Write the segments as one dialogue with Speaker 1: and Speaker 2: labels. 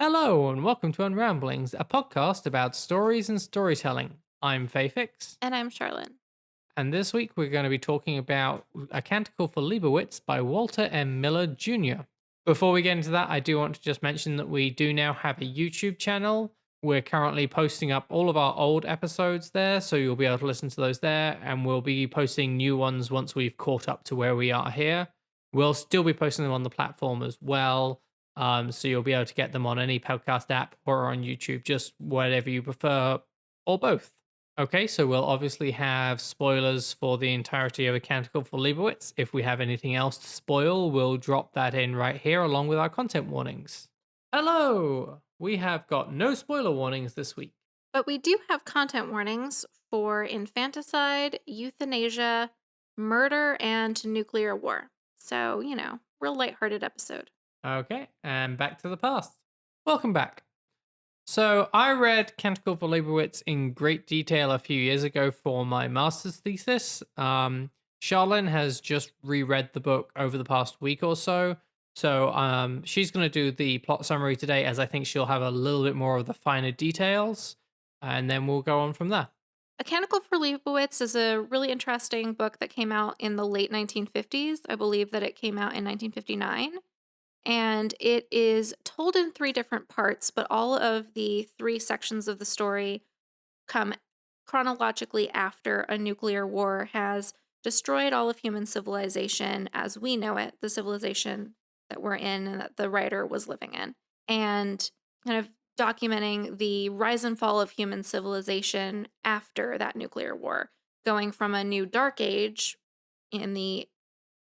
Speaker 1: Hello and welcome to Unramblings, a podcast about stories and storytelling. I'm Fafix,
Speaker 2: And I'm Charlotte.
Speaker 1: and this week we're going to be talking about A Canticle for Liebowitz by Walter M. Miller Jr. Before we get into that, I do want to just mention that we do now have a YouTube channel. We're currently posting up all of our old episodes there, so you'll be able to listen to those there, and we'll be posting new ones once we've caught up to where we are here. We'll still be posting them on the platform as well. So you'll be able to get them on any podcast app or on YouTube, just whatever you prefer, or both. Okay, so we'll obviously have spoilers for the entirety of A Canticle for Liebowitz. If we have anything else to spoil, we'll drop that in right here along with our content warnings. Hello! We have got no spoiler warnings this week.
Speaker 2: But we do have content warnings for infanticide, euthanasia, murder, and nuclear war. So, real lighthearted episode.
Speaker 1: Okay, and back to the past. Welcome back. So I read Canticle for Leibowitz in great detail a few years ago for my master's thesis. Charlene has just reread the book over the past week or so. So she's going to do the plot summary today, as I think she'll have a little bit more of the finer details, and then we'll go on from there.
Speaker 2: A Canticle for Leibowitz is a really interesting book that came out in the late 1950s. I believe that it came out in 1959. And it is told in three different parts, but all of the three sections of the story come chronologically after a nuclear war has destroyed all of human civilization as we know it, the civilization that we're in and that the writer was living in, and kind of documenting the rise and fall of human civilization after that nuclear war, going from a new dark age in the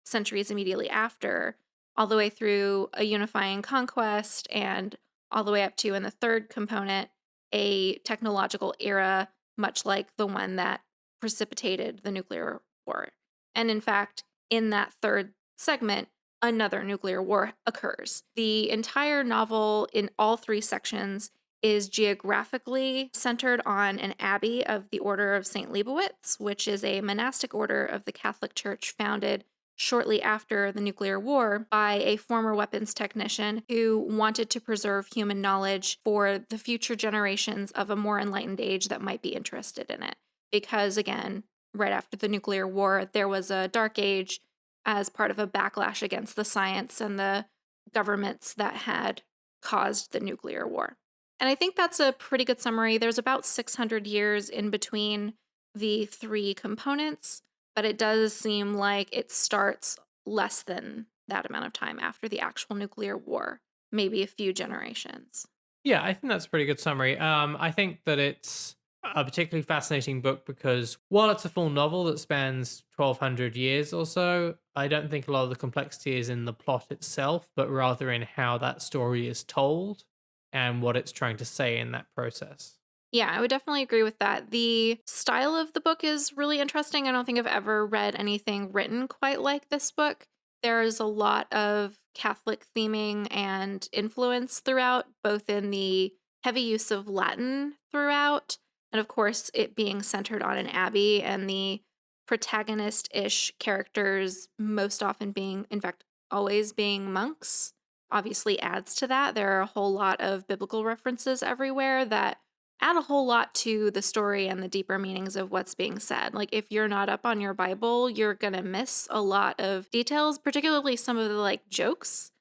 Speaker 2: centuries immediately after, all the way through a unifying conquest, and all the way up to, in the third component, a technological era, much like the one that precipitated the nuclear war. And in fact, in that third segment, another nuclear war occurs. The entire novel, in all three sections, is geographically centered on an abbey of the Order of St. Liebowitz, which is a monastic order of the Catholic Church founded shortly after the nuclear war by a former weapons technician who wanted to preserve human knowledge for the future generations of a more enlightened age that might be interested in it. Because, again, right after the nuclear war, there was a dark age as part of a backlash against the science and the governments that had caused the nuclear war. And I think that's a pretty good summary. There's about 600 years in between the three components, but it does seem like it starts less than that amount of time after the actual nuclear war, maybe a few generations.
Speaker 1: Yeah, I think that's a pretty good summary. I think that it's a particularly fascinating book because while it's a full novel that spans 1200 years or so, I don't think a lot of the complexity is in the plot itself, but rather in how that story is told and what it's trying to say in that process.
Speaker 2: Yeah, I would definitely agree with that. The style of the book is really interesting. I don't think I've ever read anything written quite like this book. There's a lot of Catholic theming and influence throughout, both in the heavy use of Latin throughout, and of course, it being centered on an abbey and the protagonist ish characters most often being, in fact, always being monks, obviously adds to that. There are a whole lot of biblical references everywhere that add a whole lot to the story and the deeper meanings of what's being said. Like, if you're not up on your Bible, you're gonna miss a lot of details, particularly some of the jokes,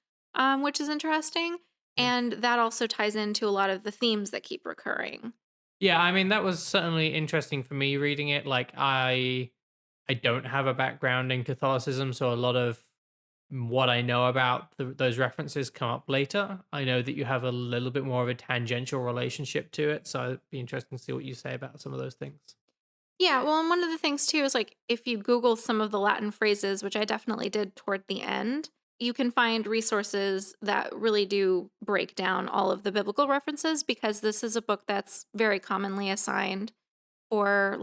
Speaker 2: which is interesting.
Speaker 1: Yeah.
Speaker 2: And that also ties into a lot of the themes that keep recurring.
Speaker 1: Yeah, I mean that was certainly interesting for me reading it. Like I don't have a background in Catholicism, so a lot of what I know about those references come up later. I know that you have a little bit more of a tangential relationship to it, so it'd be interesting to see what you say about some of those things.
Speaker 2: Yeah, well, and one of the things too is if you Google some of the Latin phrases, which I definitely did toward the end, you can find resources that really do break down all of the biblical references because this is a book that's very commonly assigned for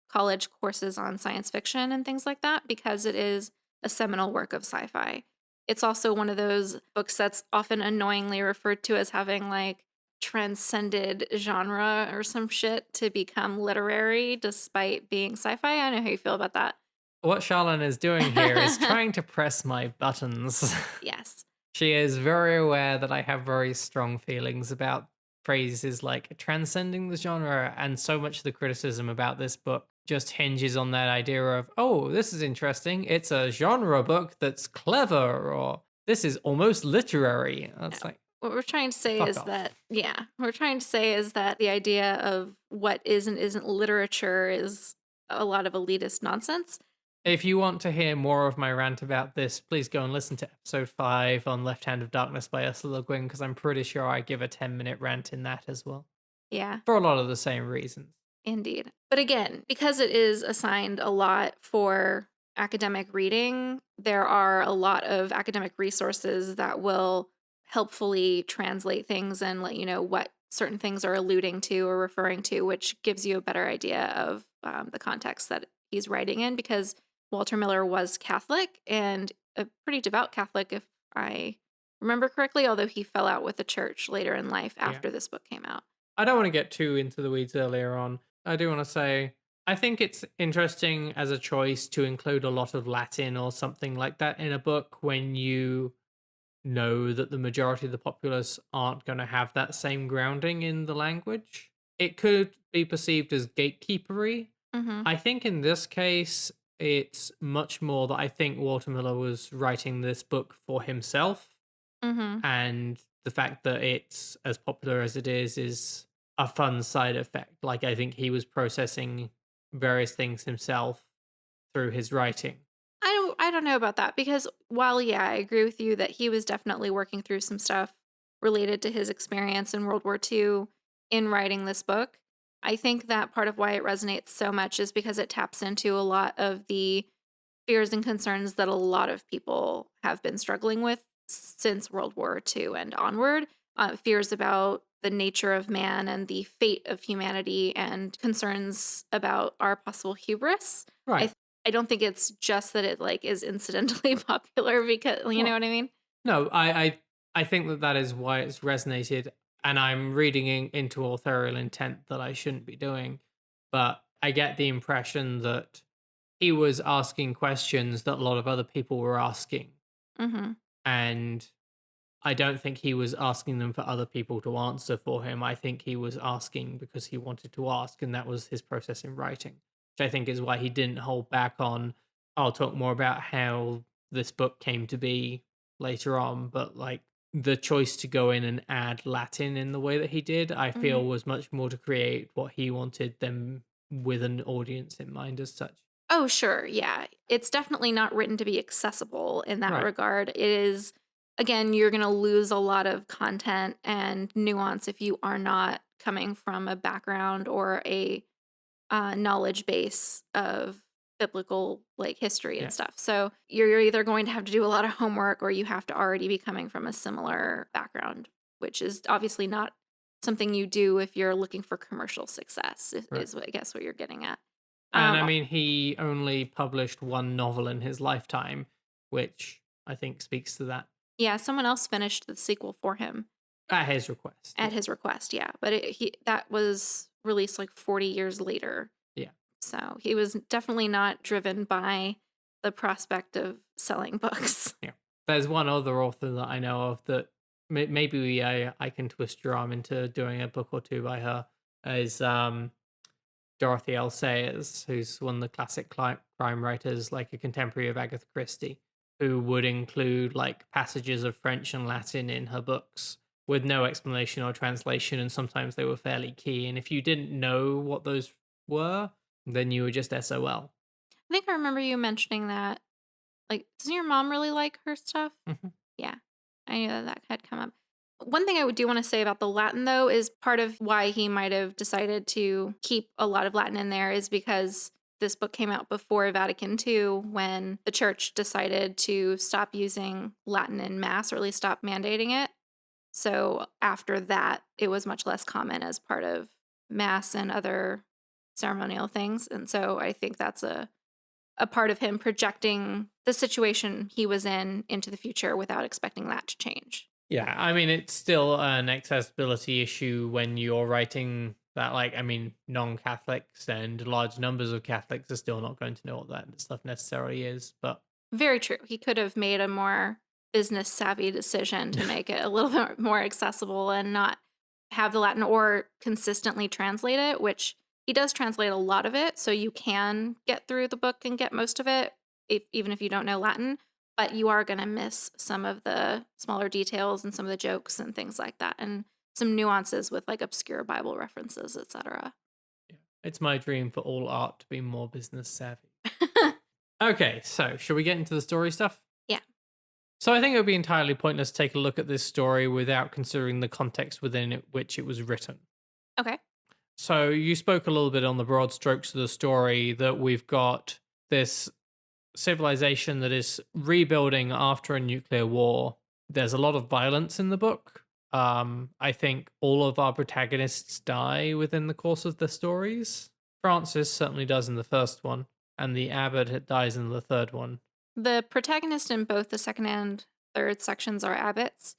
Speaker 2: college courses on science fiction and things like that because it is a seminal work of sci-fi. It's also one of those books that's often annoyingly referred to as having transcended genre or some shit to become literary despite being sci-fi. I know how you feel about
Speaker 1: What Charlene is doing here is
Speaker 2: that.
Speaker 1: trying to press my buttons.
Speaker 2: Yes.
Speaker 1: She is very aware that I have very strong feelings about phrases like transcending the genre, and so much of the criticism about this book just hinges on that idea of, oh, this is interesting. It's a genre book that's clever, or this is almost literary. That's like,
Speaker 2: What we're trying to say
Speaker 1: fuck
Speaker 2: is
Speaker 1: off.
Speaker 2: that, yeah, we're trying to say is that the idea of what is and isn't literature is a lot of elitist nonsense.
Speaker 1: If you want to hear more of my rant about this, please go and listen to episode 5 on Left Hand of Darkness by Ursula Le Guin, because I'm pretty sure I give a 10-minute rant in that as well.
Speaker 2: Yeah,
Speaker 1: For a lot of the same reasons.
Speaker 2: indeed. But again, because it is assigned a lot for academic reading, there are a lot of academic resources that will helpfully translate things and let you know what certain things are alluding to or referring to, which gives you a better idea of the context that he's writing in. Because Walter Miller was Catholic and a pretty devout Catholic, if I remember correctly, although he fell out with the church later in life
Speaker 1: Yeah.
Speaker 2: after this book came out.
Speaker 1: I don't want to get too into the weeds earlier on. I do want to say I think it's interesting as a choice to include a lot of Latin or something like that in a book when you know that the majority of the populace aren't going to have that same grounding in the language. It could be perceived as gatekeepery.
Speaker 2: Mm-hmm.
Speaker 1: I think in this case, it's much more that I think Walter Miller was writing this book for himself,
Speaker 2: Mm-hmm.
Speaker 1: and the fact that it's as popular as it is a fun side effect. Like, I think he was processing various things himself through his writing.
Speaker 2: I don't know about that because while yeah, I agree with you that he was definitely working through some stuff related to his experience in World War II in writing this book. I think that part of why it resonates so much is because it taps into a lot of the fears and concerns that a lot of people have been struggling with since World War II and onward. Fears about the nature of man and the fate of humanity, and concerns about our possible hubris. I
Speaker 1: Right.
Speaker 2: th- I don't think it's just that it like is incidentally popular because you know
Speaker 1: Well,
Speaker 2: what I mean.
Speaker 1: no, I think that that is why it's resonated, and I'm reading into authorial intent that I shouldn't be doing, but I get the impression that he was asking questions that a lot of other people were asking,
Speaker 2: Mm-hmm.
Speaker 1: and I don't think he was asking them for other people to answer for him. I think he was asking because he wanted to ask, and that was his process in writing, which I think is why he didn't hold back on. I'll talk more about how this book came to be later on, but like the choice to go in and add Latin in the way that he did, I
Speaker 2: Mm-hmm.
Speaker 1: feel was much more to create what he wanted than with an audience in mind as such.
Speaker 2: Oh, sure. Yeah. It's definitely not written to be accessible in that
Speaker 1: Right.
Speaker 2: regard. It is, again, you're going to lose a lot of content and nuance if you are not coming from a background or a knowledge base of biblical like history and
Speaker 1: Yeah.
Speaker 2: stuff. So you're either going to have to do a lot of homework or you have to already be coming from a similar background, which is obviously not something you do if you're looking for commercial success,
Speaker 1: Right.
Speaker 2: is what I guess what you're getting at.
Speaker 1: And I
Speaker 2: Um,
Speaker 1: mean, he only published one novel in his lifetime, which I think speaks to that
Speaker 2: Yeah, someone else finished the sequel for him
Speaker 1: at his request.
Speaker 2: at
Speaker 1: Yeah.
Speaker 2: his request, yeah, but he that was released, like, 40 years later,
Speaker 1: Yeah.
Speaker 2: so he was definitely not driven by the prospect of selling books.
Speaker 1: Yeah. There's one other author that I know of that maybe I can twist your arm into doing a book or two by her, is Dorothy L. Sayers, who's one of the classic crime writers, like a contemporary of Agatha Christie, who would include like passages of French and Latin in her books with no explanation or translation, and sometimes they were fairly key. And if you didn't know what those were, then you were just SOL.
Speaker 2: I think I remember you mentioning that, like, doesn't your mom really like her stuff?
Speaker 1: Mhm.
Speaker 2: Yeah, I knew that that had come up. One thing I would do want to say about the Latin, though, is part of why he might have decided to keep a lot of Latin in there is because this book came out before Vatican II, when the church decided to stop using Latin in Mass, or at least stop mandating it. So after that, it was much less common as part of Mass and other ceremonial things. And so I think that's a part of him projecting the situation he was in into the future without expecting that to change.
Speaker 1: Yeah, I mean, it's still an accessibility issue when you're writing that, like, I mean, non Catholics and large numbers of Catholics are still not going to know what that stuff necessarily is. But
Speaker 2: Very true. He could have made a more business savvy decision to make it a little bit more accessible and not have the Latin or consistently translate it, which he does translate a lot of it. So you can get through the book and get most of it, even if you don't know Latin. But you are going to miss some of the smaller details and some of the jokes and things like that, and some nuances with like obscure Bible references, etc.
Speaker 1: Yeah. It's my dream for all art to be more business savvy. Okay, so should we get into the story stuff?
Speaker 2: Yeah.
Speaker 1: So I think it would be entirely pointless to take a look at this story without considering the context within which it was written.
Speaker 2: Okay.
Speaker 1: So you spoke a little bit on the broad strokes of the story that we've got this civilization that is rebuilding after a nuclear war. There's a lot of violence in the book. I think all of our protagonists die within the course of the stories. Francis certainly does in the first one, and the abbot dies in the third one.
Speaker 2: The protagonist in both the second and third sections are abbots,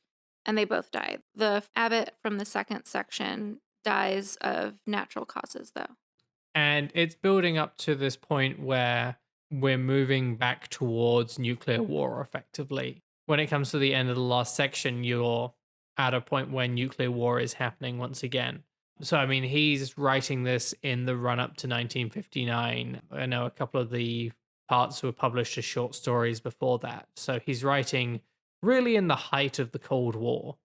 Speaker 2: and they both die. The abbot from the second section dies of natural causes, though.
Speaker 1: And it's building up to this point where we're moving back towards nuclear war effectively. When it comes to the end of the last section, you're at a point where nuclear war is happening once again. So, I mean, he's writing this in the run up to 1959. I know a couple of the parts were published as short stories before that. So he's writing really in the height of the Cold War.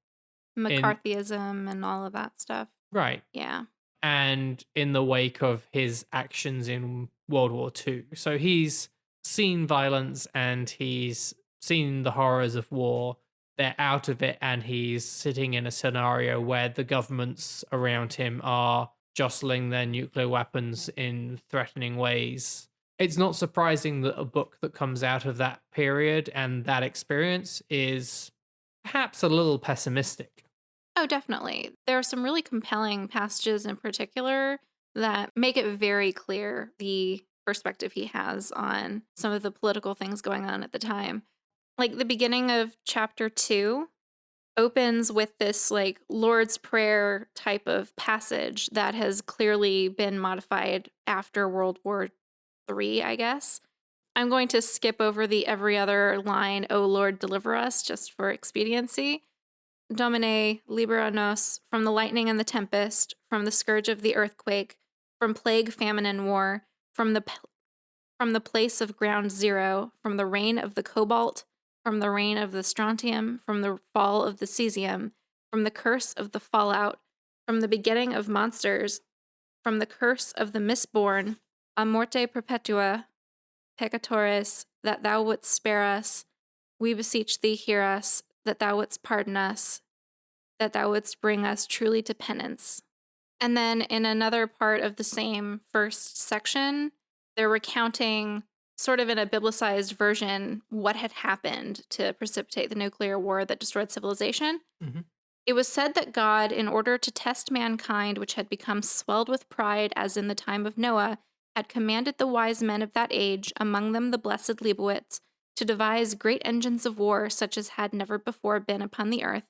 Speaker 2: McCarthyism and all of that stuff.
Speaker 1: Right.
Speaker 2: Yeah.
Speaker 1: And in the wake of his actions in World War II. So he's seen violence and he's seen the horrors of war. They're out of it, and he's sitting in a scenario where the governments around him are jostling their nuclear weapons in threatening ways. It's not surprising that a book that comes out of that period and that experience is perhaps a little pessimistic.
Speaker 2: Oh, definitely. There are some really compelling passages in particular that make it very clear the perspective he has on some of the political things going on at the time. Like the beginning of chapter 2 opens with this like Lord's Prayer type of passage that has clearly been modified after World War III, I guess. I'm going to skip over the every other line, "O Lord, deliver us," just for expediency. Domine, libera nos from the lightning and the tempest, from the scourge of the earthquake, from plague, famine, and war, from the place of ground zero, from the reign of the cobalt, from the reign of the strontium, from the fall of the cesium, from the curse of the fallout, from the begetting of monsters, from the curse of the misborn, a morte perpetua, peccatores, that thou wouldst spare us. We beseech thee, hear us, that thou wouldst pardon us, that thou wouldst bring us truly to penance. And then in another part of the same first section, they're recounting, sort of in a biblicized version, what had happened to precipitate the nuclear war that destroyed civilization.
Speaker 1: Mm-hmm.
Speaker 2: It was said that God, in order to test mankind, which had become swelled with pride as in the time of Noah, had commanded the wise men of that age, among them the blessed Leibowitz, to devise great engines of war such as had never before been upon the earth,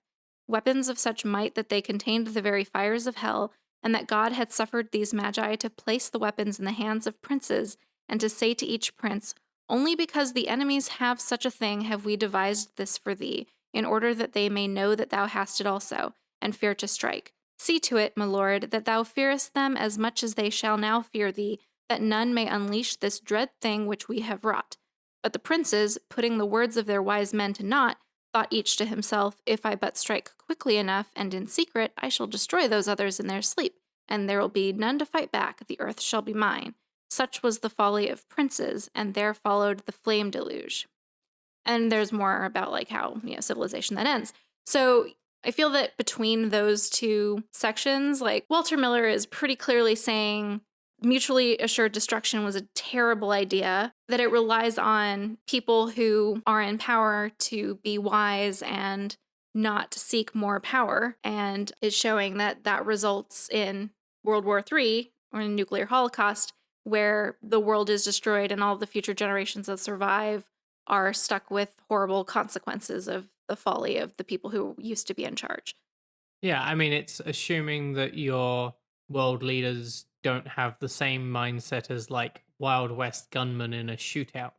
Speaker 2: weapons of such might that they contained the very fires of hell, and that God had suffered these magi to place the weapons in the hands of princes, and to say to each prince, "Only because the enemies have such a thing have we devised this for thee, in order that they may know that thou hast it also, and fear to strike. See to it, my lord, that thou fearest them as much as they shall now fear thee, that none may unleash this dread thing which we have wrought." But the princes, putting the words of their wise men to naught, thought each to himself, "If I but strike quickly enough and in secret, I shall destroy those others in their sleep, and there will be none to fight back, the earth shall be mine." Such was the folly of princes, and there followed the flame deluge. And there's more about like how, civilization then ends. So I feel that between those two sections, like Walter Miller is pretty clearly saying mutually assured destruction was a terrible idea, that it relies on people who are in power to be wise and not seek more power, and is showing that that results in World War III, or a nuclear holocaust, where the world is destroyed and all the future generations that survive are stuck with horrible consequences of the folly of the people who used to be in charge.
Speaker 1: Yeah, I mean, it's assuming that your world leaders don't have the same mindset as like Wild West gunmen in a shootout.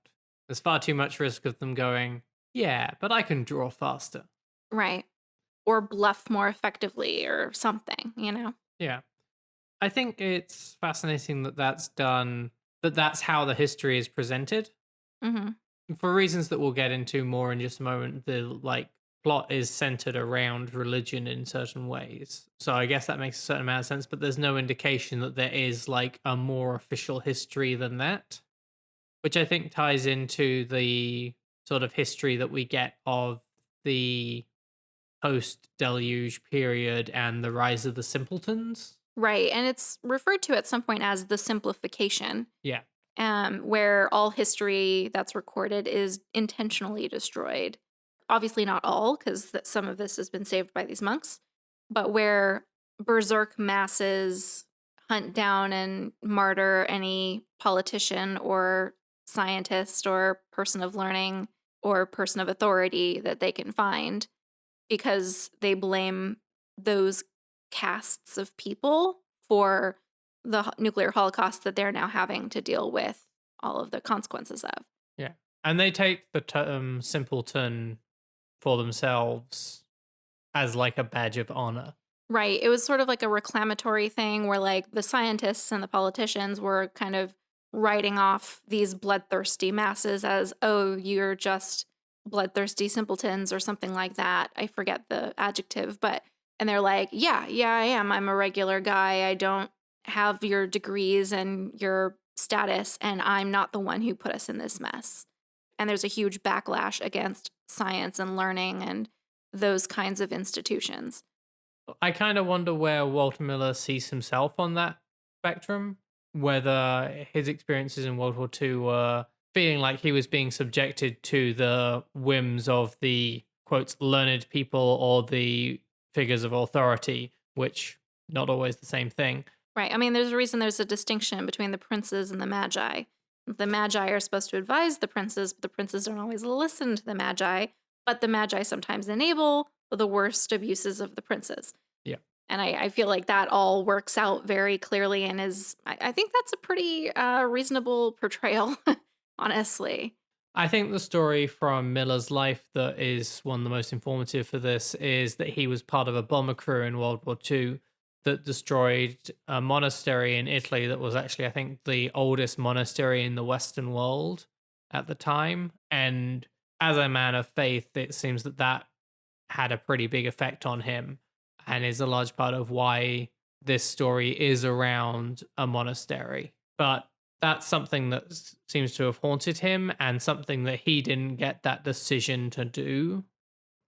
Speaker 1: There's far too much risk of them going, Yeah, but I can draw faster.
Speaker 2: Right. Or bluff more effectively or something, you know?
Speaker 1: Yeah. I think it's fascinating that that's how the history is presented.
Speaker 2: Mhm.
Speaker 1: For reasons that we'll get into more in just a moment, the plot is centered around religion in certain ways. So I guess that makes a certain amount of sense, but there's no indication that there is like a more official history than that, which I think ties into the sort of history that we get of the post deluge period and the rise of the simpletons.
Speaker 2: Right, and it's referred to at some point as the simplification,
Speaker 1: Yeah.
Speaker 2: where all history that's recorded is intentionally destroyed. Obviously, not all, because some of this has been saved by these monks, but where berserk masses hunt down and martyr any politician or scientist or person of learning or person of authority that they can find because they blame those castes of people for the nuclear holocaust that they're now having to deal with all of the consequences of.
Speaker 1: Yeah. And they take the term simpleton for themselves as like a badge of honor.
Speaker 2: Right. It was sort of like a reclamatory thing where like the scientists and the politicians were kind of writing off these bloodthirsty masses as, oh, you're just bloodthirsty simpletons or something like that. I forget the adjective, but, and they're like, yeah, I am. I'm a regular guy. I don't have your degrees and your status, and I'm not the one who put us in this mess. And there's a huge backlash against science and learning and those kinds of institutions.
Speaker 1: I kind of wonder where Walter Miller sees himself on that spectrum, whether his experiences in World War II were feeling like he was being subjected to the whims of the quotes learned people or the figures of authority, which not always the same thing.
Speaker 2: Right. I mean, there's a reason there's a distinction between the princes and the magi. The magi are supposed to advise the princes, but the princes don't always listen to the magi. But the magi sometimes enable the worst abuses of the princes.
Speaker 1: Yeah.
Speaker 2: And I feel like that all works out very clearly and I think that's a pretty reasonable portrayal, honestly.
Speaker 1: I think the story from Miller's life that is one of the most informative for this is that he was part of a bomber crew in World War II that destroyed a monastery in Italy that was actually, I think, the oldest monastery in the Western world at the time. And as a man of faith, it seems that that had a pretty big effect on him and is a large part of why this story is around a monastery. But that's something that seems to have haunted him and something that he didn't get that decision to do.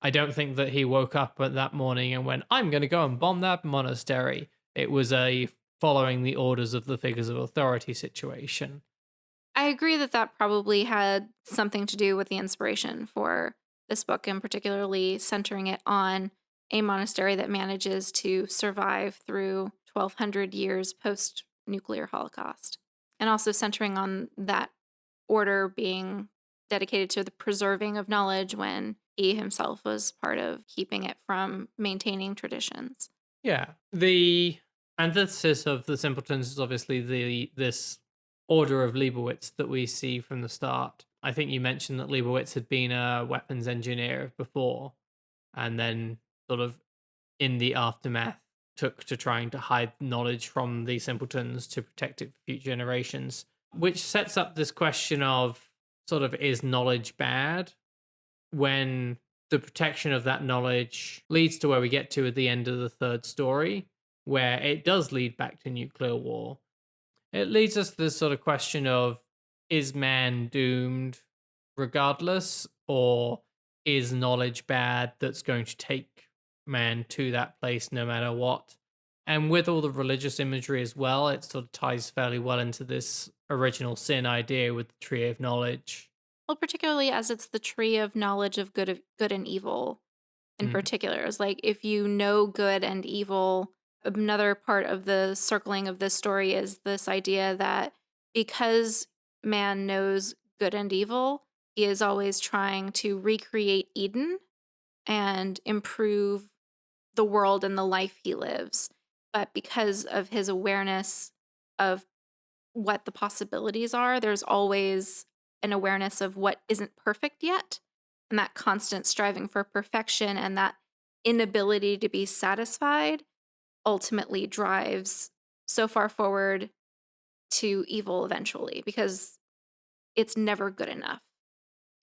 Speaker 1: I don't think that he woke up at that morning and went, I'm going to go and bomb that monastery. It was a following the orders of the figures of authority situation.
Speaker 2: I agree that that probably had something to do with the inspiration for this book, and particularly centering it on a monastery that manages to survive through 1200 years post nuclear holocaust. And also centering on that order being dedicated to the preserving of knowledge when he himself was part of keeping it from maintaining traditions.
Speaker 1: Yeah. The antithesis of the simpletons is obviously this order of Liebowitz that we see from the start. I think you mentioned that Liebowitz had been a weapons engineer before, and then sort of in the aftermath took to trying to hide knowledge from the simpletons to protect it for future generations, which sets up this question of sort of is knowledge bad when the protection of that knowledge leads to where we get to at the end of the third story, where it does lead back to nuclear war. It leads us to this sort of question of is man doomed regardless, or is knowledge bad that's going to take man to that place no matter what? And with all the religious imagery as well, it sort of ties fairly well into this original sin idea with the tree of knowledge.
Speaker 2: Well, particularly as it's the tree of knowledge of good and evil in
Speaker 1: Mm.
Speaker 2: particular. Is like if you know good and evil, another part of the circling of this story is this idea that because man knows good and evil, he is always trying to recreate Eden and improve the world and the life he lives. But because of his awareness of what the possibilities are, there's always an awareness of what isn't perfect yet. And that constant striving for perfection and that inability to be satisfied ultimately drives so far forward to evil eventually because it's never good enough.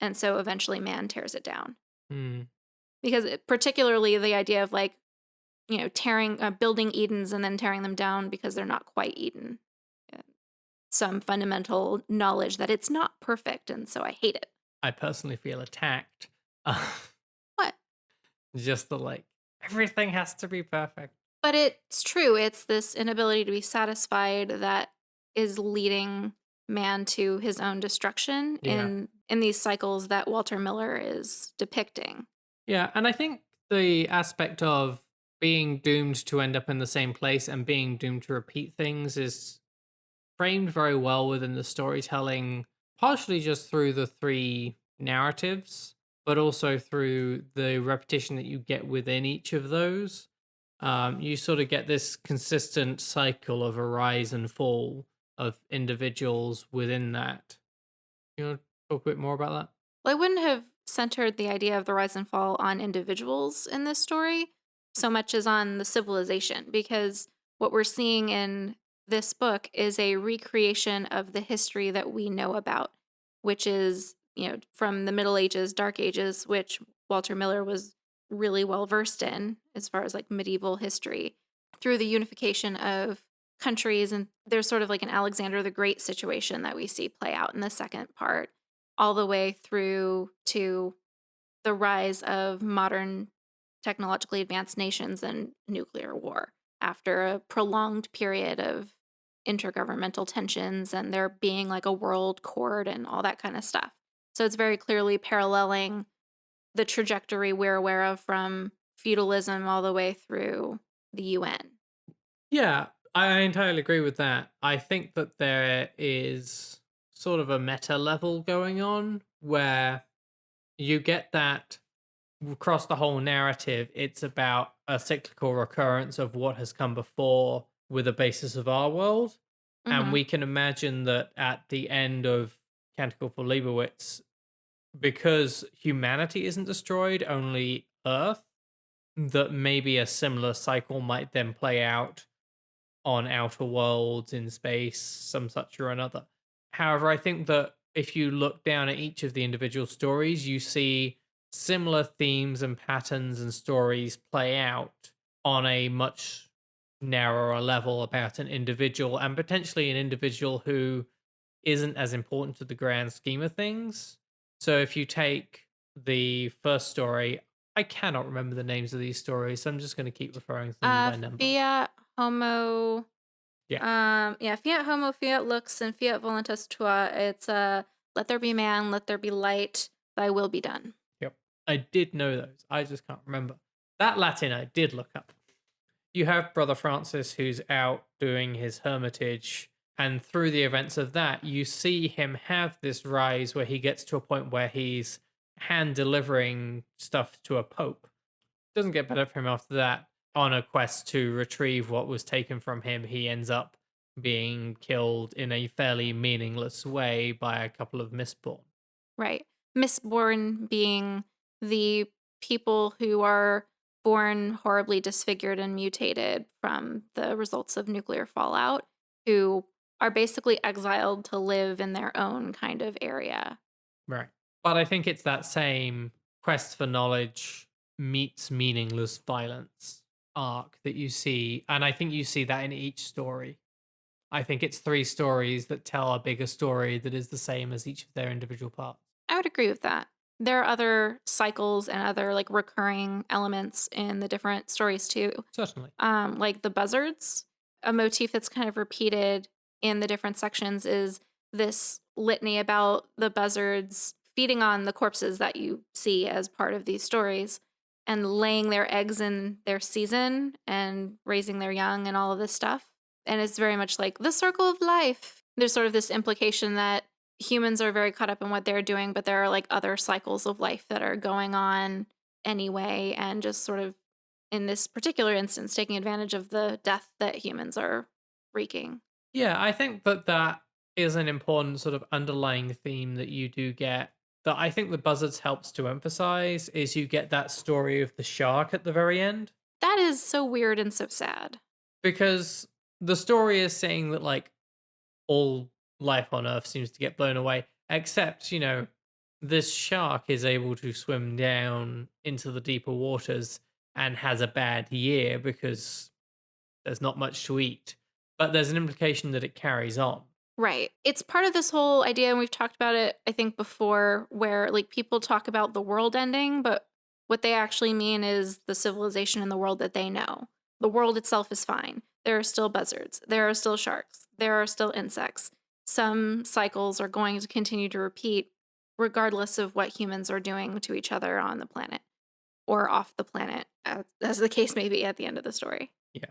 Speaker 2: And so eventually man tears it down.
Speaker 1: Hmm.
Speaker 2: Because particularly the idea of like, tearing, building Edens and then tearing them down because they're not quite Eden. Uh, Some fundamental knowledge that it's not perfect. And so I hate it.
Speaker 1: I personally feel attacked.
Speaker 2: What?
Speaker 1: Just the like, everything has to be perfect.
Speaker 2: But it's true. It's this inability to be satisfied that is leading man to his own destruction
Speaker 1: Yeah.
Speaker 2: in these cycles that Walter Miller is depicting.
Speaker 1: Yeah, and I think the aspect of being doomed to end up in the same place and being doomed to repeat things is framed very well within the storytelling, partially just through the three narratives, but also through the repetition that you get within each of those. You sort of get this consistent cycle of a rise and fall of individuals within that. You want to talk a bit more about that?
Speaker 2: Well, I wouldn't have centered the idea of the rise and fall on individuals in this story so much as on the civilization, because what we're seeing in this book is a recreation of the history that we know about, which is, from the Middle Ages, Dark Ages, which Walter Miller was really well versed in as far as like medieval history, through the unification of countries. And there's sort of like an Alexander the Great situation that we see play out in the second part all the way through to the rise of modern technologically advanced nations and nuclear war after a prolonged period of intergovernmental tensions and there being like a world court and all that kind of stuff. So it's very clearly paralleling the trajectory we're aware of from feudalism all the way through the UN.
Speaker 1: Yeah, I entirely agree with that. I think that there is sort of a meta level going on where you get that across the whole narrative. It's about a cyclical recurrence of what has come before with a basis of our world. And
Speaker 2: Hmm.
Speaker 1: we can imagine that at the end of Canticle for Liebowitz, because humanity isn't destroyed, only Earth, that maybe a similar cycle might then play out on outer worlds in space, some such or another. However, I think that if you look down at each of the individual stories, you see similar themes and patterns and stories play out on a much narrower level about an individual and potentially an individual who isn't as important to the grand scheme of things. So if you take the first story, I cannot remember the names of these stories, so I'm just going to keep referring to them by number.
Speaker 2: Fiat Homo.
Speaker 1: Yeah.
Speaker 2: Yeah, Fiat Homo, Fiat Lux, and Fiat Voluntas Tua. It's let there be man, let there be light, thy will be done.
Speaker 1: Yep. I did know those. I just can't remember. That Latin I did look up. You have Brother Francis who's out doing his hermitage, and through the events of that, you see him have this rise where he gets to a point where he's hand delivering stuff to a pope. Doesn't get better for him after that. On a quest to retrieve what was taken from him, he ends up being killed in a fairly meaningless way by a couple of Mistborn.
Speaker 2: Right. Misborn being the people who are born horribly disfigured and mutated from the results of nuclear fallout, who are basically exiled to live in their own kind of area.
Speaker 1: Right. But I think it's that same quest for knowledge meets meaningless violence arc that you see. And I think you see that in each story. I think it's three stories that tell a bigger story that is the same as each of their individual parts.
Speaker 2: I would agree with that. There are other cycles and other like recurring elements in the different stories too.
Speaker 1: Certainly.
Speaker 2: Like the buzzards, a motif that's kind of repeated in the different sections is this litany about the buzzards feeding on the corpses that you see as part of these stories and laying their eggs in their season and raising their young and all of this stuff. And it's very much like the circle of life. There's sort of this implication that humans are very caught up in what they're doing, but there are like other cycles of life that are going on anyway, and just sort of in this particular instance, taking advantage of the death that humans are wreaking.
Speaker 1: Yeah, I think that that is an important sort of underlying theme that you do get that I think the Buzzards helps to emphasize is you get that story of the shark at the very end.
Speaker 2: That is so weird and so sad.
Speaker 1: Because the story is saying that, like, all life on Earth seems to get blown away, except, this shark is able to swim down into the deeper waters and has a bad year because there's not much to eat. But there's an implication that it carries on.
Speaker 2: Right. It's part of this whole idea, and we've talked about it, I think, before, where like people talk about the world ending, but what they actually mean is the civilization and the world that they know. The world itself is fine. There are still buzzards. There are still sharks. There are still insects. Some cycles are going to continue to repeat regardless of what humans are doing to each other on the planet or off the planet, as the case may be at the end of the story.
Speaker 1: Yeah.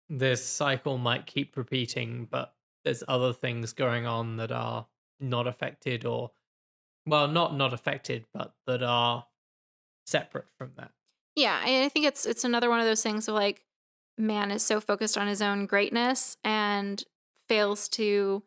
Speaker 1: This cycle might keep repeating, but there's other things going on that are not affected or, well, not affected, but that are separate from that.
Speaker 2: Yeah, I think it's another one of those things of like man is so focused on his own greatness and fails to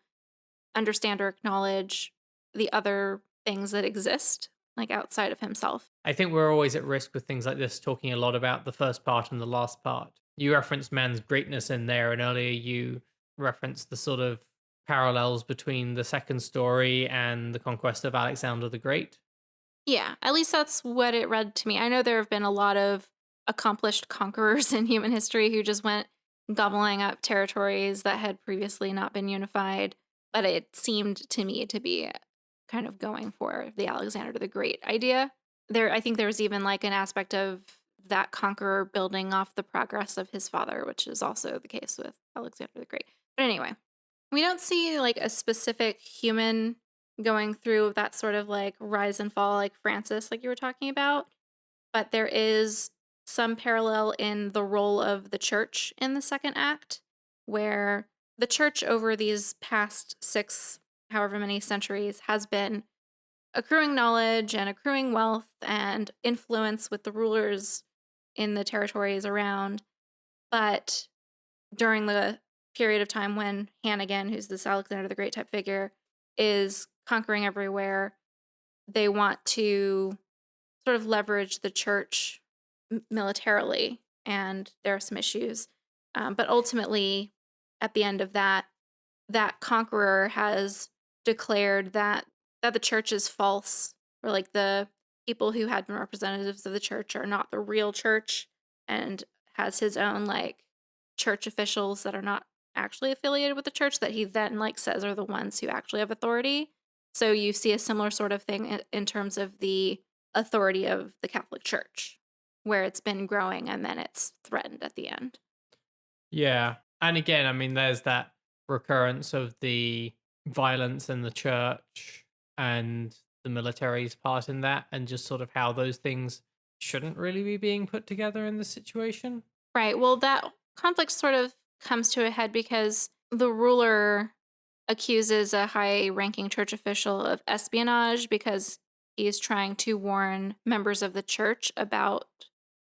Speaker 2: understand or acknowledge the other things that exist like outside of himself.
Speaker 1: I think we're always at risk with things like this, talking a lot about the first part and the last part. You referenced man's greatness in there, and earlier you referenced the sort of parallels between the second story and the conquest of Alexander the Great.
Speaker 2: Yeah, at least that's what it read to me. I know there have been a lot of accomplished conquerors in human history who just went gobbling up territories that had previously not been unified, but it seemed to me to be kind of going for the Alexander the Great idea. I think there was even like an aspect of that conqueror building off the progress of his father, which is also the case with Alexander the Great. But anyway, we don't see like a specific human going through that sort of like rise and fall like Francis, like you were talking about. But there is some parallel in the role of the church in the second act, where the church over these past six, however many centuries, has been accruing knowledge and accruing wealth and influence with the rulers in the territories around. But during the period of time when Hannigan, who's this Alexander the Great type figure, is conquering everywhere, they want to sort of leverage the church militarily, and there are some issues. But ultimately, at the end of that, that conqueror has declared that the church is false, or like the people who had been representatives of the church are not the real church, and has his own like church officials that are not actually affiliated with the church that he then like says are the ones who actually have authority. So you see a similar sort of thing in terms of the authority of the Catholic Church, where it's been growing and then it's threatened at the end.
Speaker 1: Yeah. And again, I mean, there's that recurrence of the violence in the church and the military's part in that, and just sort of how those things shouldn't really be being put together in this situation.
Speaker 2: Right. Well, that conflict sort of comes to a head because the ruler accuses a high ranking church official of espionage because he is trying to warn members of the church about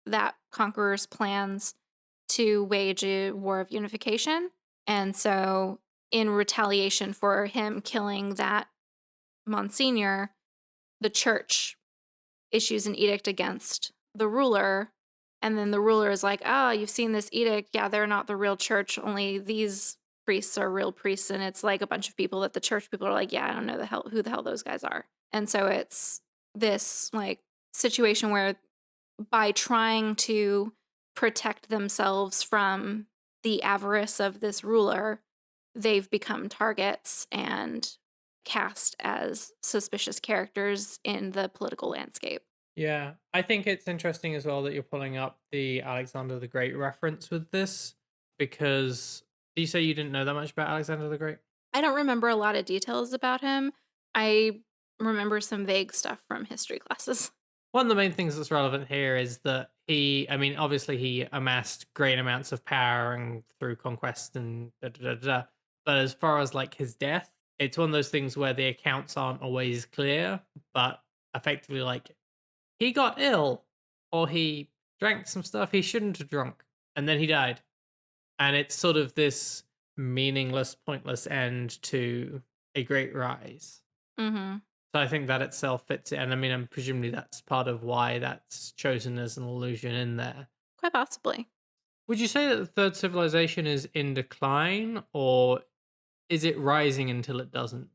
Speaker 2: that conqueror's plans to wage a war of unification. And so, in retaliation for him killing that Monsignor, the church issues an edict against the ruler. And then the ruler is like, oh, you've seen this edict. Yeah, they're not the real church. Only these priests are real priests. And it's like a bunch of people that the church people are like, yeah, I don't know who the hell those guys are. And so it's this like situation where by trying to protect themselves from the avarice of this ruler, they've become targets and cast as suspicious characters in the political landscape.
Speaker 1: Yeah, I think it's interesting as well that you're pulling up the Alexander the Great reference with this, because do you say you didn't know that much about Alexander the Great?
Speaker 2: I don't remember a lot of details about him. I remember some vague stuff from history classes.
Speaker 1: One of the main things that's relevant here is that I mean, obviously he amassed great amounts of power and through conquest and da da da da. But as far as like his death, it's one of those things where the accounts aren't always clear, but effectively like he got ill or he drank some stuff he shouldn't have drunk and then he died. And it's sort of this meaningless, pointless end to a great rise.
Speaker 2: Mm-hmm.
Speaker 1: So I think that itself fits it. And I mean, I'm presumably that's part of why that's chosen as an illusion in there.
Speaker 2: Quite possibly.
Speaker 1: Would you say that the third civilization is in decline, or is it rising until it doesn't?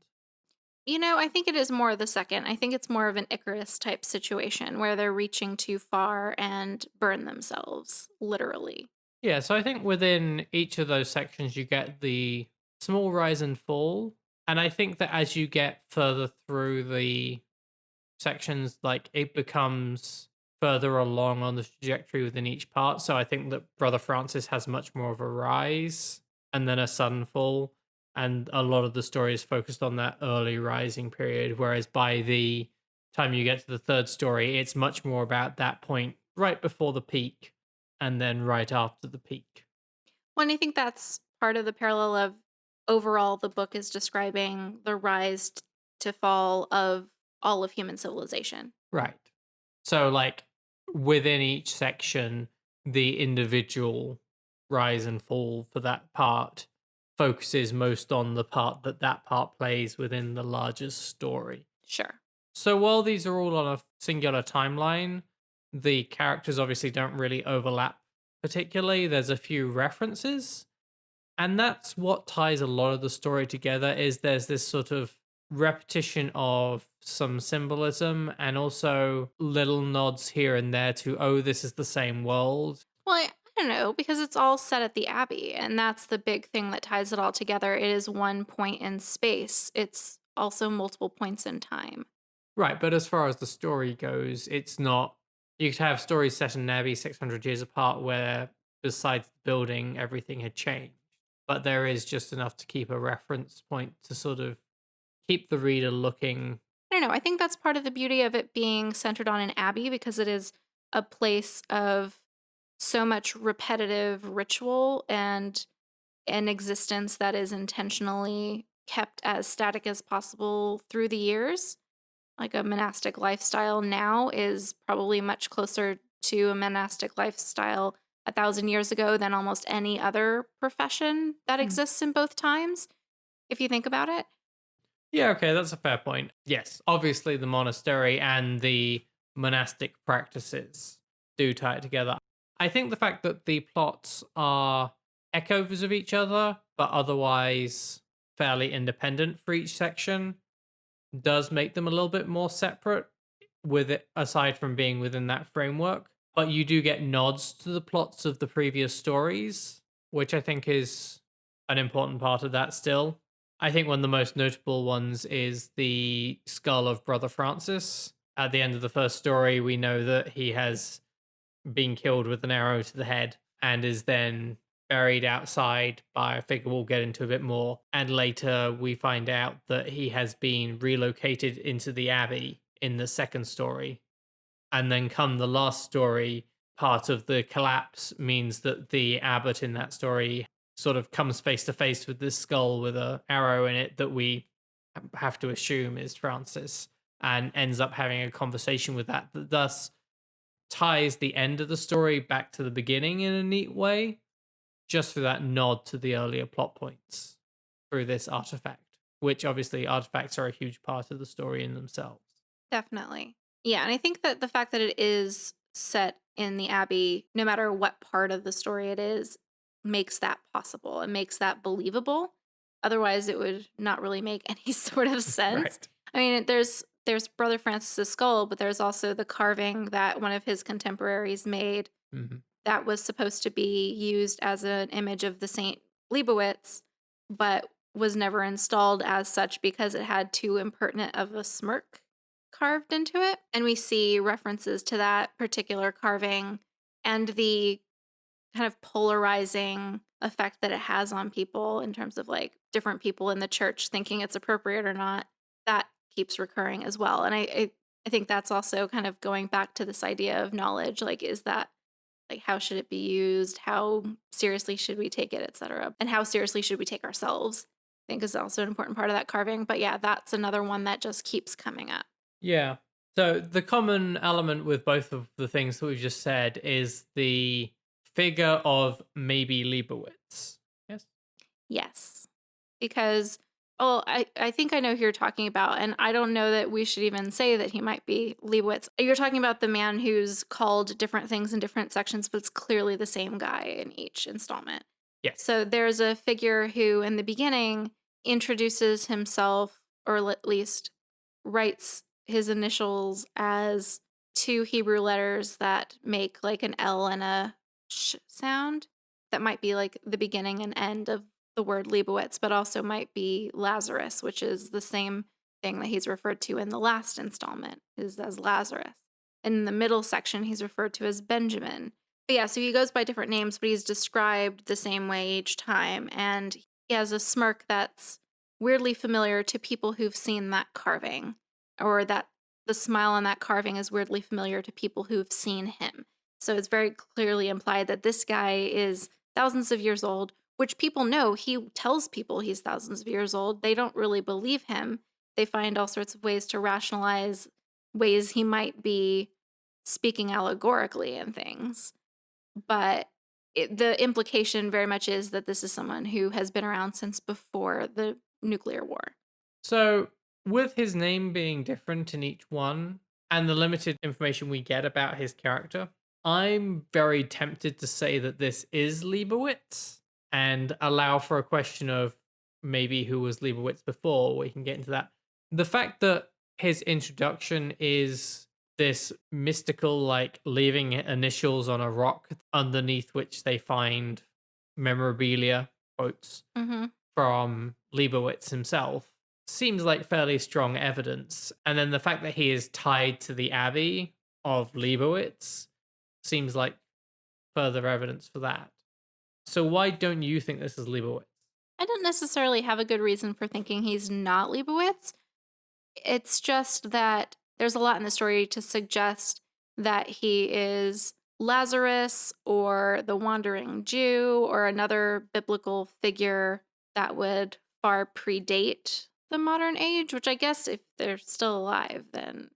Speaker 2: I think it is more the second. I think it's more of an Icarus type situation where they're reaching too far and burn themselves, literally.
Speaker 1: Yeah, so I think within each of those sections, you get the small rise and fall. And I think that as you get further through the sections, like it becomes further along on the trajectory within each part. So I think that Brother Francis has much more of a rise and then a sudden fall. And a lot of the story is focused on that early rising period. Whereas by the time you get to the third story, it's much more about that point right before the peak and then right after the peak.
Speaker 2: Well, and I think that's part of the parallel of overall the book is describing the to fall of all of human civilization.
Speaker 1: Right. So, like, within each section, the individual rise and fall for that part focuses most on the part that that part plays within the largest story.
Speaker 2: Sure.
Speaker 1: So, while these are all on a singular timeline, the characters obviously don't really overlap particularly. There's a few references, and that's what ties a lot of the story together is there's this sort of repetition of some symbolism and also little nods here and there to, oh, this is the same world.
Speaker 2: Well, I don't know, because it's all set at the Abbey, and that's the big thing that ties it all together. It is one point in space, it's also multiple points in time.
Speaker 1: Right, but as far as the story goes, it's not. You could have stories set in Abbey 600 years apart where, besides the building, everything had changed. But there is just enough to keep a reference point to sort of keep the reader looking.
Speaker 2: I don't know. I think that's part of the beauty of it being centered on an abbey because it is a place of so much repetitive ritual and an existence that is intentionally kept as static as possible through the years. Like a monastic lifestyle now is probably much closer to a monastic lifestyle 1,000 years ago than almost any other profession that
Speaker 1: Hmm.
Speaker 2: exists in both times, if you think about it.
Speaker 1: Yeah, okay, that's a fair point. Yes, obviously the monastery and the monastic practices do tie it together. I think the fact that the plots are echoes of each other, but otherwise fairly independent for each section, does make them a little bit more separate with it aside from being within that framework. But you do get nods to the plots of the previous stories, which I think is an important part of that still. I think one of the most notable ones is the skull of Brother Francis. At the end of the first story, we know that he has been killed with an arrow to the head and is then buried outside by a figure we'll get into a bit more. And later we find out that he has been relocated into the Abbey in the second story. And then come the last story, part of the collapse means that the abbot in that story sort of comes face to face with this skull with a arrow in it that we have to assume is Francis and ends up having a conversation with that thus ties the end of the story back to the beginning in a neat way, just for that nod to the earlier plot points through this artifact, which obviously artifacts are a huge part of the story in themselves.
Speaker 2: Definitely. Yeah, and I think that the fact that it is set in the Abbey, no matter what part of the story it is, makes that possible and makes that believable. Otherwise, it would not really make any sort of sense.
Speaker 1: Right.
Speaker 2: I mean, there's Brother Francis's skull, but there's also the carving that one of his contemporaries made
Speaker 1: Mhm.
Speaker 2: that was supposed to be used as an image of the Saint Liebowitz, but was never installed as such because it had too impertinent of a smirk carved into it. And we see references to that particular carving and the kind of polarizing effect that it has on people in terms of like different people in the church thinking it's appropriate or not. That keeps recurring as well. And I think that's also kind of going back to this idea of knowledge. Like, is that like how should it be used? How seriously should we take it, etc. And how seriously should we take ourselves? I think is also an important part of that carving. But yeah, that's another one that just keeps coming up.
Speaker 1: Yeah. So the common element with both of the things that we've just said is the figure of maybe Liebowitz. Yes.
Speaker 2: Yes. Because Oh, I think I know who you're talking about, and I don't know that we should even say that he might be Leibowitz. You're talking about the man who's called different things in different sections, but it's clearly the same guy in each installment.
Speaker 1: Yes.
Speaker 2: So there's a figure who, in the beginning, introduces himself, or at least writes his initials as two Hebrew letters that make like an L and a sh sound. That might be like the beginning and end of the word Leibowitz, but also might be Lazarus, which is the same thing that he's referred to in the last installment, is as Lazarus. And in the middle section, he's referred to as Benjamin. But yeah, so he goes by different names, but he's described the same way each time. And he has a smirk that's weirdly familiar to people who've seen that carving, or that the smile on that carving is weirdly familiar to people who've seen him. So it's very clearly implied that this guy is thousands of years old, which people know. He tells people he's thousands of years old. They don't really believe him. They find all sorts of ways to rationalize ways he might be speaking allegorically and things. But the implication very much is that this is someone who has been around since before the nuclear war.
Speaker 1: So, with his name being different in each one and the limited information we get about his character, I'm very tempted to say that this is Liebowitz and allow for a question of maybe who was Liebowitz before. We can get into that. The fact that his introduction is this mystical, like leaving initials on a rock underneath which they find memorabilia, quotes,
Speaker 2: Mm-hmm.
Speaker 1: from Liebowitz himself seems like fairly strong evidence. And then the fact that he is tied to the Abbey of Liebowitz seems like further evidence for that. So why don't you think this is Liebowitz?
Speaker 2: I don't necessarily have a good reason for thinking he's not Leibowitz. It's just that there's a lot in the story to suggest that he is Lazarus or the wandering Jew or another biblical figure that would far predate the modern age, which I guess if they're still alive, then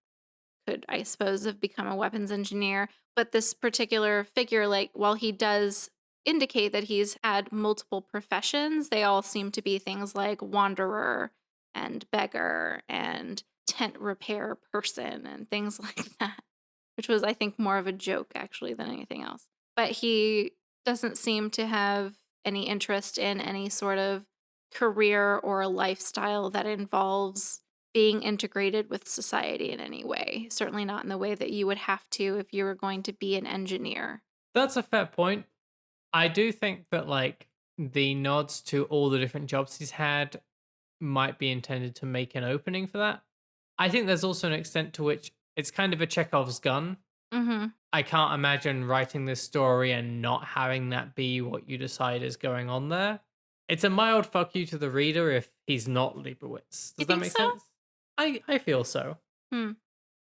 Speaker 2: could, I suppose, have become a weapons engineer. But this particular figure, like, while he does indicate that he's had multiple professions, they all seem to be things like wanderer and beggar and tent repair person and things like that, which was, I think, more of a joke actually than anything else. But he doesn't seem to have any interest in any sort of career or a lifestyle that involves being integrated with society in any way. Certainly not in the way that you would have to if you were going to be an engineer.
Speaker 1: That's a fair point. I do think that like the nods to all the different jobs he's had might be intended to make an opening for that. I think there's also an extent to which it's kind of a Chekhov's gun.
Speaker 2: Mm-hmm.
Speaker 1: I can't imagine writing this story and not having that be what you decide is going on there. It's a mild fuck you to the reader if he's not Liebowitz.
Speaker 2: You
Speaker 1: Does that
Speaker 2: think
Speaker 1: make
Speaker 2: so?
Speaker 1: sense? I feel so.
Speaker 2: Hmm.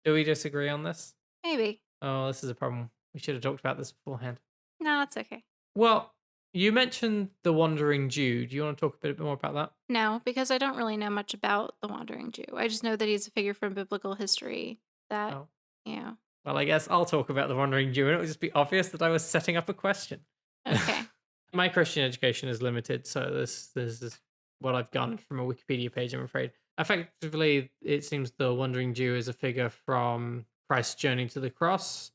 Speaker 1: Do we disagree on this?
Speaker 2: Maybe.
Speaker 1: Oh, this is a problem. We should have talked about this beforehand.
Speaker 2: No, it's okay.
Speaker 1: Well, you mentioned the Wandering Jew. Do you want to talk a bit more about that?
Speaker 2: No, because I don't really know much about the Wandering Jew. I just know that he's a figure from biblical history that,
Speaker 1: Oh.
Speaker 2: you know.
Speaker 1: Well, I guess I'll talk about the Wandering Jew, and it would just be obvious that I was setting up a question.
Speaker 2: Okay.
Speaker 1: My Christian education is limited, so this is what I've gotten from a Wikipedia page, I'm afraid. Effectively, it seems the Wandering Jew is a figure from Christ's journey to the cross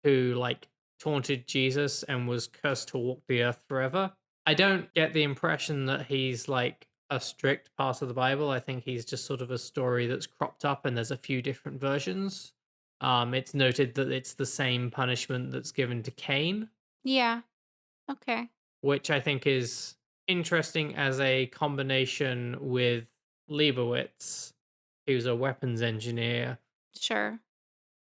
Speaker 1: who, like, taunted Jesus and was cursed to walk the earth forever. I don't get the impression that he's, like, a strict part of the Bible. I think he's just sort of a story that's cropped up and there's a few different versions. It's noted that it's the same punishment that's given to Cain,
Speaker 2: Yeah. Okay.
Speaker 1: which I think is interesting as a combination with Liebowitz, who's a weapons engineer
Speaker 2: Sure.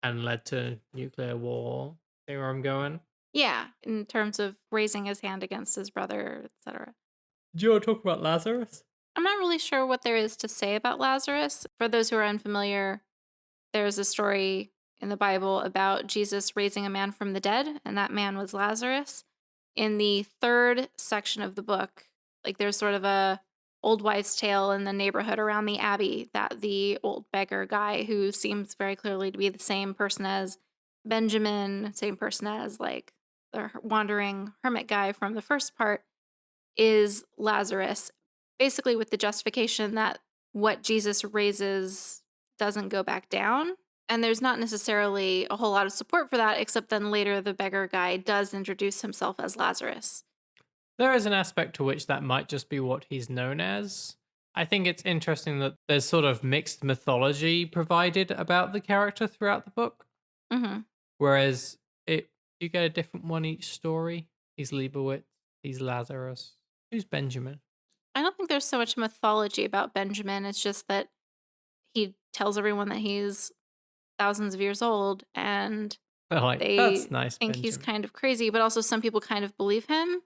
Speaker 1: and led to nuclear war. See where I'm going?
Speaker 2: Yeah. In terms of raising his hand against his brother, etc.
Speaker 1: Do you want to talk about Lazarus?
Speaker 2: I'm not really sure what there is to say about Lazarus. For those who are unfamiliar, there's a story in the Bible about Jesus raising a man from the dead, and that man was Lazarus. In the third section of the book, like there's sort of a old wives' tale in the neighborhood around the Abbey that the old beggar guy, who seems very clearly to be the same person as Benjamin, same person as like the wandering hermit guy from the first part, is Lazarus. basically with the justification that what Jesus raises doesn't go back down. And there's not necessarily a whole lot of support for that, except then later the beggar guy does introduce himself as Lazarus.
Speaker 1: There is an aspect to which that might just be what he's known as. I think it's interesting that there's sort of mixed mythology provided about the character throughout the book,
Speaker 2: Hmm.
Speaker 1: whereas you get a different one each story. He's Leibowitz, he's Lazarus. Who's Benjamin?
Speaker 2: I don't think there's so much mythology about Benjamin. It's just that he tells everyone that he's thousands of years old and
Speaker 1: They're like,
Speaker 2: they
Speaker 1: that's nice,
Speaker 2: think he's
Speaker 1: Benjamin.
Speaker 2: kind of crazy, but also some people kind of believe him.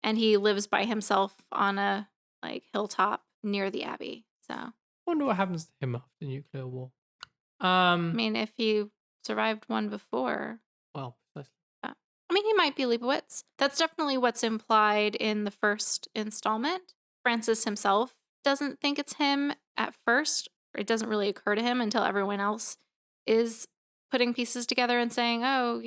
Speaker 2: And he lives by himself on a like hilltop near the Abbey. So, I
Speaker 1: Wonder what happens to him after nuclear war.
Speaker 2: mean, if he survived one before,
Speaker 1: Well, precisely.
Speaker 2: I mean, he might be Liebowitz. That's definitely what's implied in the first installment. Francis himself doesn't think it's him at first. It doesn't really occur to him until everyone else is putting pieces together and saying, oh,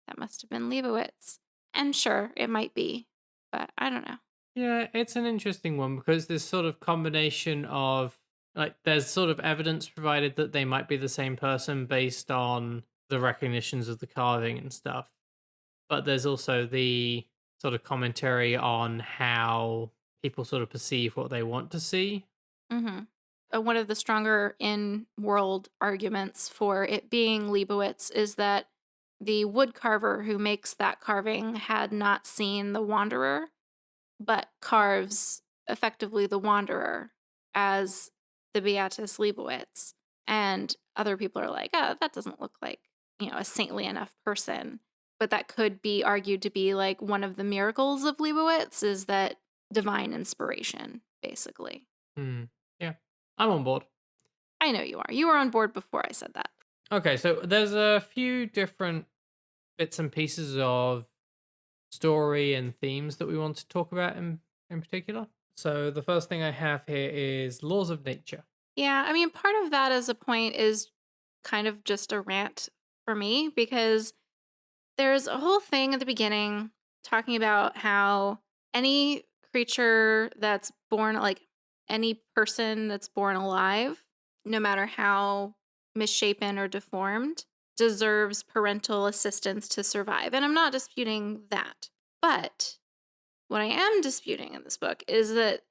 Speaker 2: that must have been Liebowitz. And sure, it might be, but I don't know.
Speaker 1: Yeah, it's an interesting one because there's sort of combination of like there's sort of evidence provided that they might be the same person based on the recognitions of the carving and stuff. But there's also the sort of commentary on how people sort of perceive what they want to see.
Speaker 2: Hmm. One of the stronger in world arguments for it being Liebowitz is that the wood carver who makes that carving had not seen the Wanderer, but carves effectively the Wanderer as the Beatus Liebowitz. And other people are like, oh, that doesn't look like, a saintly enough person. But that could be argued to be like one of the miracles of Liebowitz is that divine inspiration, basically.
Speaker 1: Hmm. Yeah, I'm on board.
Speaker 2: I know you are. You were on board before I said that.
Speaker 1: Okay, so there's a few different bits and pieces of story and themes that we want to talk about in particular. So the first thing I have here is laws of nature.
Speaker 2: Yeah, I mean, part of that as a point is kind of just a rant for me because there's a whole thing at the beginning talking about how any creature that's born, like any person that's born alive, no matter how misshapen or deformed, deserves parental assistance to survive. And I'm not disputing that. But what I am disputing in this book is that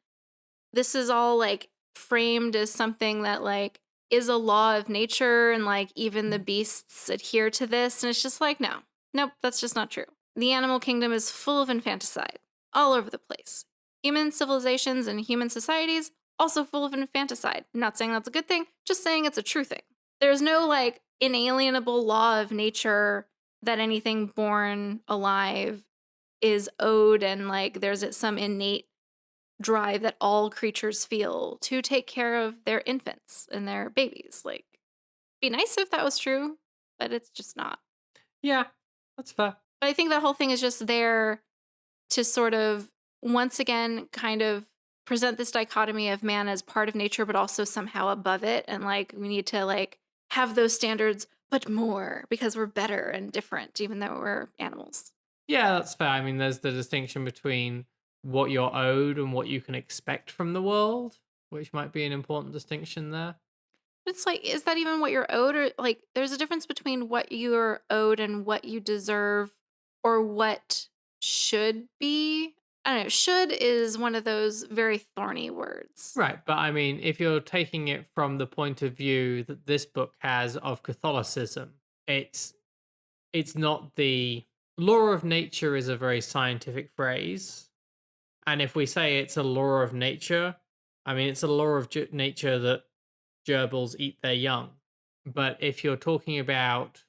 Speaker 2: this is all like framed as something that like is a law of nature and like even the beasts adhere to this. And it's just like, no, nope, that's just not true. The animal kingdom is full of infanticide all over the place. Human civilizations and human societies also full of infanticide. I'm not saying that's a good thing, just saying it's a true thing. There's no like inalienable law of nature that anything born alive is owed and like there's some innate drive that all creatures feel to take care of their infants and their babies. Like, be nice if that was true, but it's just not.
Speaker 1: Yeah, that's fair.
Speaker 2: But I think that whole thing is just there to sort of once again kind of present this dichotomy of man as part of nature but also somehow above it, and like we need to like have those standards but more because we're better and different even though we're animals.
Speaker 1: Yeah, that's fair. I mean, there's the distinction between what you're owed and what you can expect from the world, which might be an important distinction there.
Speaker 2: It's like, is that even what you're owed? Or like, there's a difference between what you're owed and what you deserve or what should be. I don't know. Should is one of those very thorny words.
Speaker 1: Right, but I mean, if you're taking it from the point of view that this book has of Catholicism, it's not the law of nature is a very scientific phrase, and if we say it's a law of nature, I mean it's a law of nature that gerbils eat their young. But if you're talking about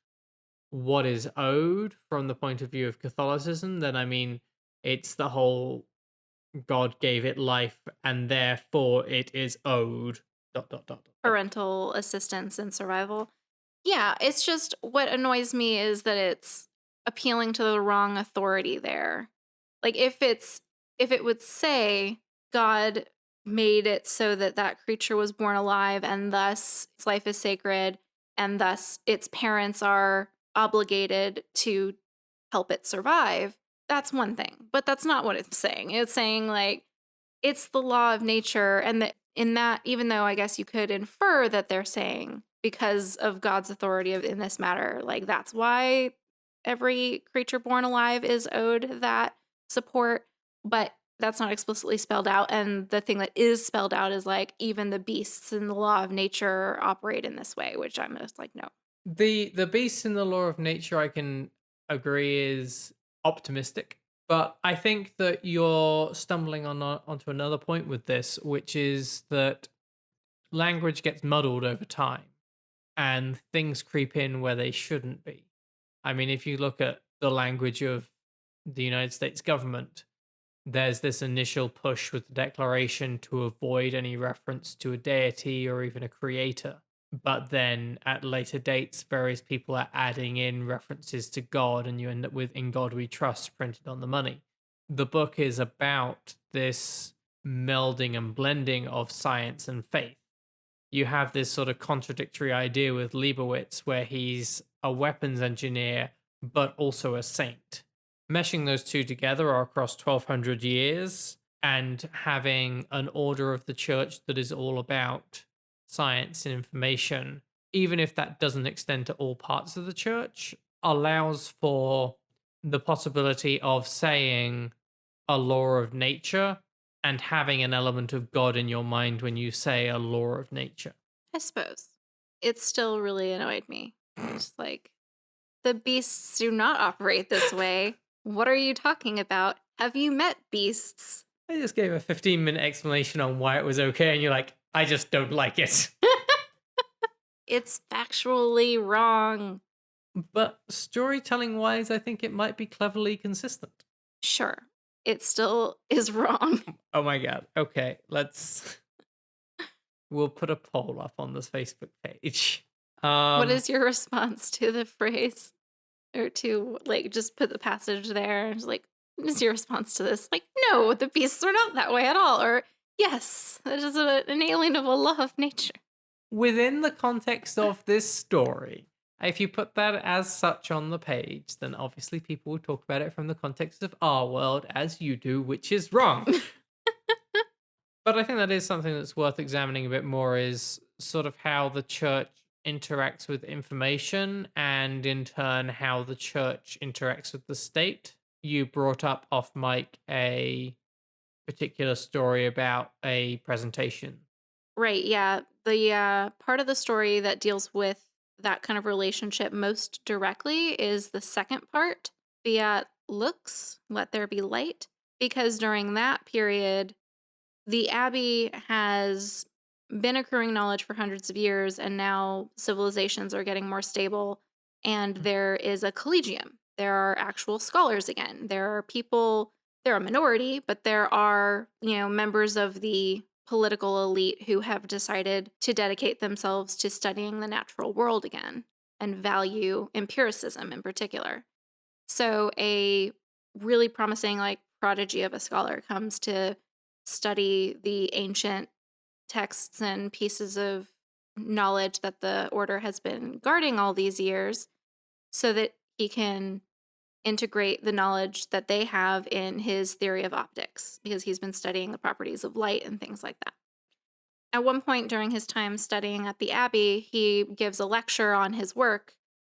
Speaker 1: what is owed from the point of view of Catholicism, then I mean it's the whole God gave it life and therefore it is owed. Dot dot dot. Dot.
Speaker 2: Parental assistance and survival. Yeah, it's just what annoys me is that it's appealing to the wrong authority there. Like if it would say God made it so that that creature was born alive and thus its life is sacred and thus its parents are obligated to help it survive, that's one thing. But that's not what it's saying. It's saying like it's the law of nature, and that in that, even though I guess you could infer that they're saying because of God's authority in this matter, like that's why every creature born alive is owed that support, but that's not explicitly spelled out. And the thing that is spelled out is like even the beasts in the law of nature operate in this way, which I'm just like, no.
Speaker 1: The beast in the law of nature, I can agree, is optimistic, but I think that you're stumbling onto another point with this, which is that language gets muddled over time and things creep in where they shouldn't be. I mean, if you look at the language of the United States government, there's this initial push with the Declaration to avoid any reference to a deity or even a creator. But then at later dates, various people are adding in references to God, and you end up with "In God We Trust" printed on the money. The book is about this melding and blending of science and faith. You have this sort of contradictory idea with Leibowitz, where he's a weapons engineer, but also a saint. Meshing those two together across 1200 years and having an order of the church that is all about science and information, even if that doesn't extend to all parts of the church, allows for the possibility of saying a law of nature and having an element of God in your mind when you say a law of nature.
Speaker 2: I suppose. It still really annoyed me. It's like, the beasts do not operate this way. What are you talking about? Have you met beasts?
Speaker 1: I just gave a 15-minute explanation on why it was okay, and you're like, I just don't like it.
Speaker 2: It's factually wrong.
Speaker 1: But storytelling wise, I think it might be cleverly consistent.
Speaker 2: Sure. It still is wrong.
Speaker 1: Oh my god. Okay, we'll put a poll up on this Facebook page.
Speaker 2: What is your response to the phrase? Or to, like, just put the passage there and just like, what is your response to this? Like, no, the beasts are not that way at all. Or, yes, that is an inalienable law of nature.
Speaker 1: within the context of this story? If you put that as such on the page, then obviously people will talk about it from the context of our world, as you do, which is wrong. But I think that is something that's worth examining a bit more, is sort of how the church interacts with information and in turn how the church interacts with the state. You brought up off mic a particular story about a presentation.
Speaker 2: Right, yeah. The part of the story that deals with that kind of relationship most directly is the second part, fiat lux, let there be light. Because during that period, the Abbey has been accruing knowledge for hundreds of years, and now civilizations are getting more stable, and there is a collegium. There are actual scholars again. There are people, they're a minority, but there are, members of the political elite who have decided to dedicate themselves to studying the natural world again and value empiricism in particular. So a really promising, like, prodigy of a scholar comes to study the ancient texts and pieces of knowledge that the order has been guarding all these years so that he can integrate the knowledge that they have in his theory of optics, because he's been studying the properties of light and things like that. At one point during his time studying at the Abbey, he gives a lecture on his work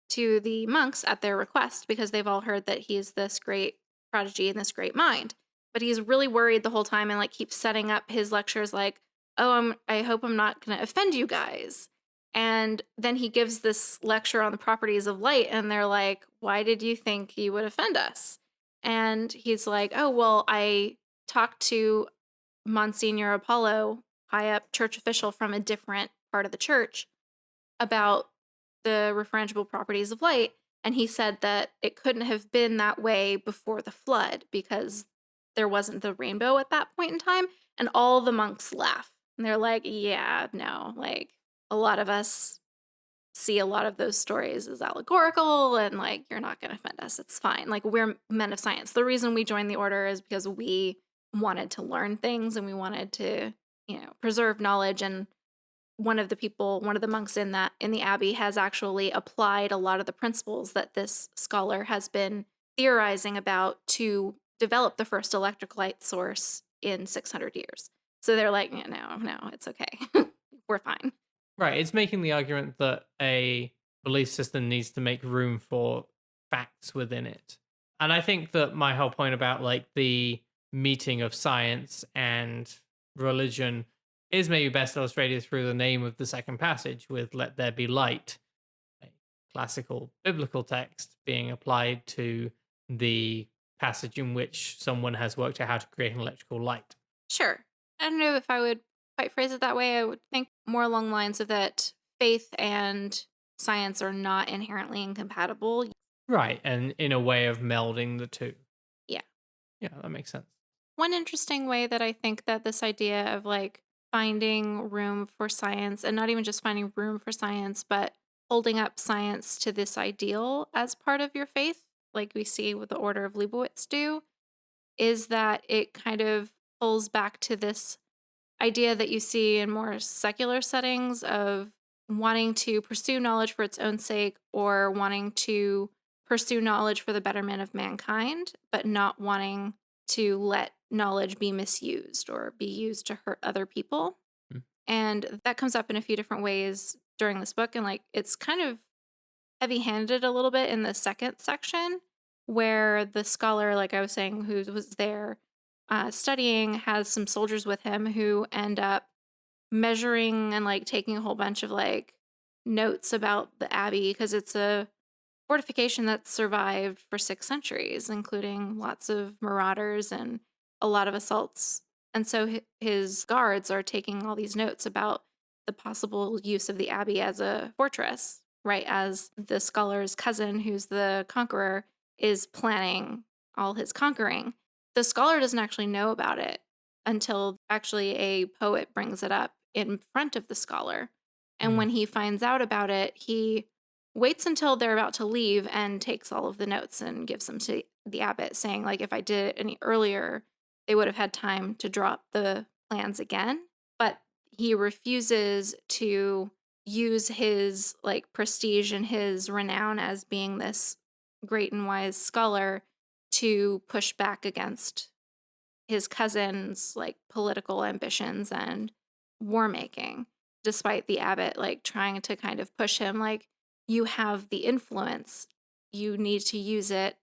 Speaker 2: to the monks at their request, because they've all heard that he's this great prodigy and this great mind. But he's really worried the whole time and like keeps setting up his lectures like, oh, I hope I'm not going to offend you guys. And then he gives this lecture on the properties of light, and they're like, why did you think you would offend us? And he's like, oh, well, I talked to Monsignor Apollo, high up church official from a different part of the church, about the refrangible properties of light. And he said that it couldn't have been that way before the flood because there wasn't the rainbow at that point in time. And all the monks laugh. And they're like, yeah, no, like a lot of us see a lot of those stories as allegorical, and like, you're not going to offend us. It's fine. Like, we're men of science. The reason we joined the order is because we wanted to learn things and we wanted to, preserve knowledge. And one of the monks in the Abbey has actually applied a lot of the principles that this scholar has been theorizing about to develop the first electric light source in 600 years. So they're like, "Yeah, no, no, it's okay. We're fine."
Speaker 1: Right. It's making the argument that a belief system needs to make room for facts within it. And I think that my whole point about like the meeting of science and religion is maybe best illustrated through the name of the second passage with "Let there be light," a classical biblical text being applied to the passage in which someone has worked out how to create an electrical light.
Speaker 2: Sure. I don't know if I would quite phrase it that way. I would think more along the lines of that faith and science are not inherently incompatible.
Speaker 1: Right. And in a way of melding the two.
Speaker 2: Yeah.
Speaker 1: Yeah, that makes sense.
Speaker 2: One interesting way that I think that this idea of like finding room for science and not even just finding room for science, but holding up science to this ideal as part of your faith, like we see with the Order of Liebowitz do, is that it kind of pulls back to this idea that you see in more secular settings of wanting to pursue knowledge for its own sake or wanting to pursue knowledge for the betterment of mankind, but not wanting to let knowledge be misused or be used to hurt other people.
Speaker 1: Mm.
Speaker 2: And that comes up in a few different ways during this book. And like it's kind of heavy handed a little bit in the second section where the scholar, like I was saying, who was there studying, has some soldiers with him who end up measuring and like taking a whole bunch of like notes about the Abbey because it's a fortification that's survived for 6 centuries, including lots of marauders and a lot of assaults. And so his guards are taking all these notes about the possible use of the Abbey as a fortress, right? As the scholar's cousin, who's the conqueror, is planning all his conquering. The scholar doesn't actually know about it until actually a poet brings it up in front of the scholar. And
Speaker 1: Mm.
Speaker 2: when he finds out about it, he waits until they're about to leave and takes all of the notes and gives them to the abbot, saying, like, if I did it any earlier, they would have had time to draw up the plans again. But he refuses to use his like prestige and his renown as being this great and wise scholar to push back against his cousin's like political ambitions and war making, despite the abbot like trying to kind of push him like, you have the influence, you need to use it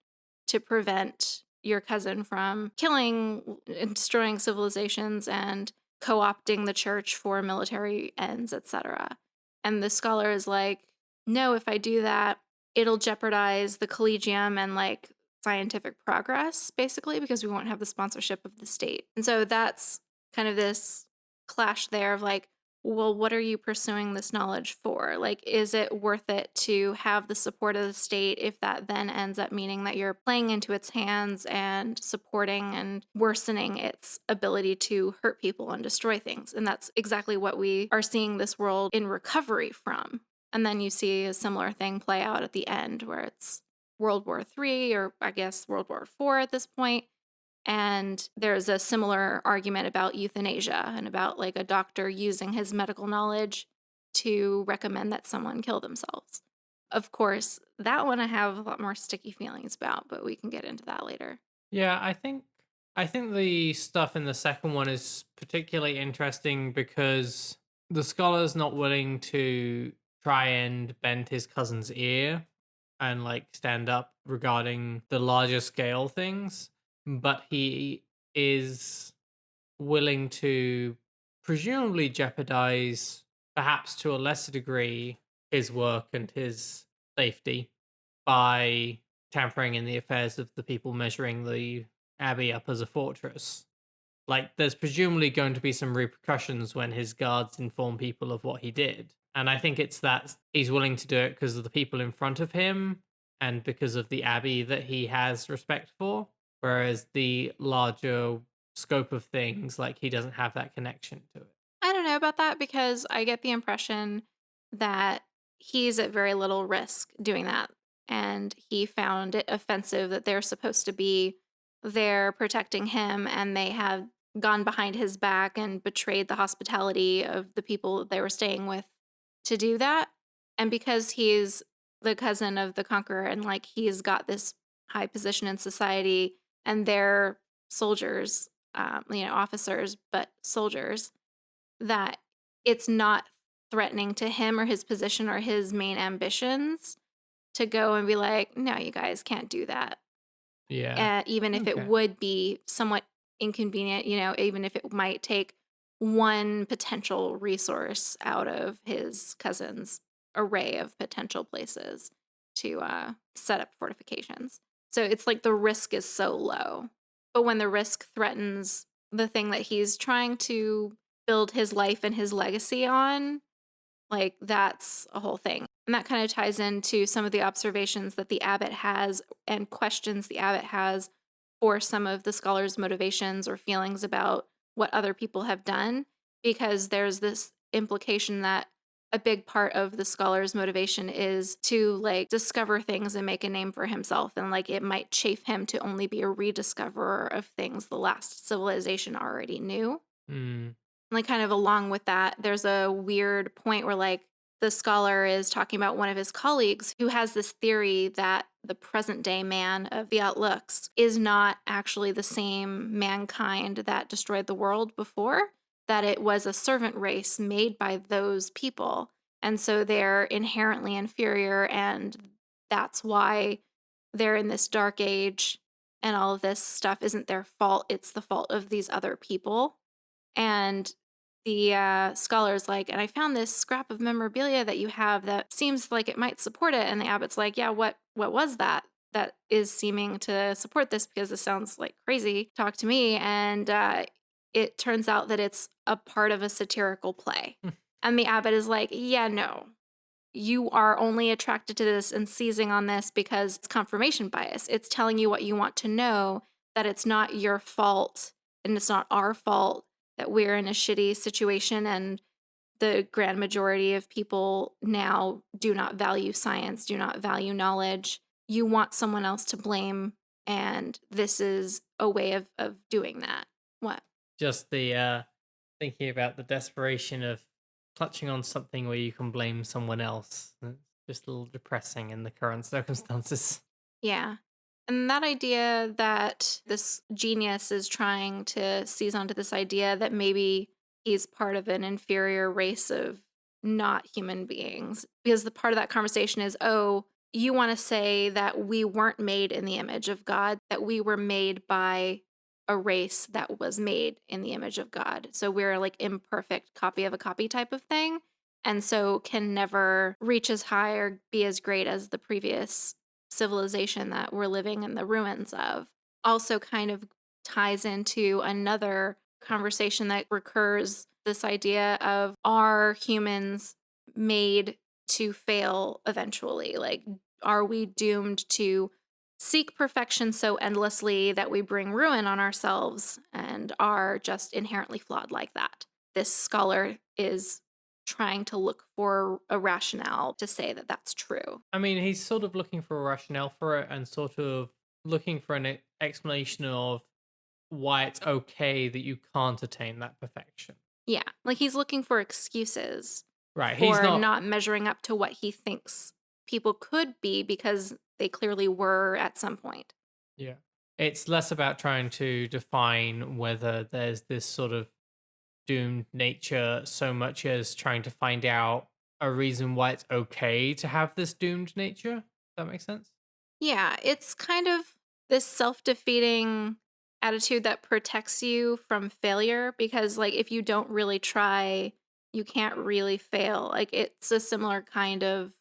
Speaker 2: to prevent your cousin from killing and destroying civilizations and co-opting the church for military ends, etc. And the scholar is like, no, if I do that, it'll jeopardize the collegium and like scientific progress, basically, because we won't have the sponsorship of the state. And so that's kind of this clash there of like, well, what are you pursuing this knowledge for? Like, is it worth it to have the support of the state if that then ends up meaning that you're playing into its hands and supporting and worsening its ability to hurt people and destroy things? And that's exactly what we are seeing this world in recovery from. And then you see a similar thing play out at the end where it's World War III, or I guess World War IV at this point. And there's a similar argument about euthanasia and about like a doctor using his medical knowledge to recommend that someone kill themselves. Of course, that one I have a lot more sticky feelings about, but we can get into that later.
Speaker 1: Yeah, I think the stuff in the second one is particularly interesting because the scholar's not willing to try and bend his cousin's ear and like stand up regarding the larger scale things, but he is willing to presumably jeopardize, perhaps to a lesser degree, his work and his safety by tampering in the affairs of the people measuring the Abbey up as a fortress. Like, there's presumably going to be some repercussions when his guards inform people of what he did. And I think it's that he's willing to do it because of the people in front of him and because of the Abbey that he has respect for. Whereas the larger scope of things, like, he doesn't have that connection to it.
Speaker 2: I don't know about that because I get the impression that he's at very little risk doing that. And he found it offensive that they're supposed to be there protecting him and they have gone behind his back and betrayed the hospitality of the people they were staying with to do that. And because he's the cousin of the conqueror and like he's got this high position in society and they're soldiers, officers, but soldiers, that it's not threatening to him or his position or his main ambitions to go and be like, no, you guys can't do that.
Speaker 1: Yeah.
Speaker 2: Even if it
Speaker 1: Okay.
Speaker 2: would be somewhat inconvenient, even if it might take one potential resource out of his cousin's array of potential places to set up fortifications. So it's like the risk is so low. But when the risk threatens the thing that he's trying to build his life and his legacy on, like, that's a whole thing. And that kind of ties into some of the observations that the abbot has and questions the abbot has for some of the scholars' motivations or feelings about what other people have done, because there's this implication that a big part of the scholar's motivation is to like discover things and make a name for himself, and like it might chafe him to only be a rediscoverer of things the last civilization already knew.
Speaker 1: Mm.
Speaker 2: Like, kind of along with that, there's a weird point where, like, the scholar is talking about one of his colleagues who has this theory that the present day man of the outlooks is not actually the same mankind that destroyed the world before, that it was a servant race made by those people. And so they're inherently inferior, and that's why they're in this dark age, and all of this stuff isn't their fault. It's the fault of these other people. And the scholar's like, and I found this scrap of memorabilia that you have that seems like it might support it. And the abbot's like, yeah, what was that? That is seeming to support this, because this sounds like crazy. Talk to me. And it turns out that it's a part of a satirical play. And the abbot is like, yeah, no, you are only attracted to this and seizing on this because it's confirmation bias. It's telling you what you want to know, that it's not your fault and it's not our fault that we're in a shitty situation, and the grand majority of people now do not value science, do not value knowledge. You want someone else to blame, and this is a way of doing that. What?
Speaker 1: Just the thinking about the desperation of clutching on something where you can blame someone else. It's just a little depressing in the current circumstances.
Speaker 2: Yeah. And that idea that this genius is trying to seize onto this idea that maybe he's part of an inferior race of not human beings. Because the part of that conversation is, oh, you want to say that we weren't made in the image of God, that we were made by a race that was made in the image of God. So we're like imperfect copy of a copy type of thing. And so can never reach as high or be as great as the previous civilization that we're living in the ruins of. Also kind of ties into another conversation that recurs, this idea of, are humans made to fail eventually? Like, are we doomed to seek perfection so endlessly that we bring ruin on ourselves and are just inherently flawed like that? This scholar is trying to look for a rationale to say that that's true.
Speaker 1: I mean, he's sort of looking for a rationale for it and sort of looking for an explanation of why it's okay that you can't attain that perfection.
Speaker 2: Yeah, like he's looking for excuses
Speaker 1: Right. He's
Speaker 2: for
Speaker 1: not.
Speaker 2: not measuring up to what he thinks people could be, because they clearly were at some point.
Speaker 1: Yeah. It's less about trying to define whether there's this sort of doomed nature so much as trying to find out a reason why it's okay to have this doomed nature. Does that make sense?
Speaker 2: Yeah, it's kind of this self-defeating attitude that protects you from failure, because like if you don't really try, you can't really fail. Like it's a similar kind of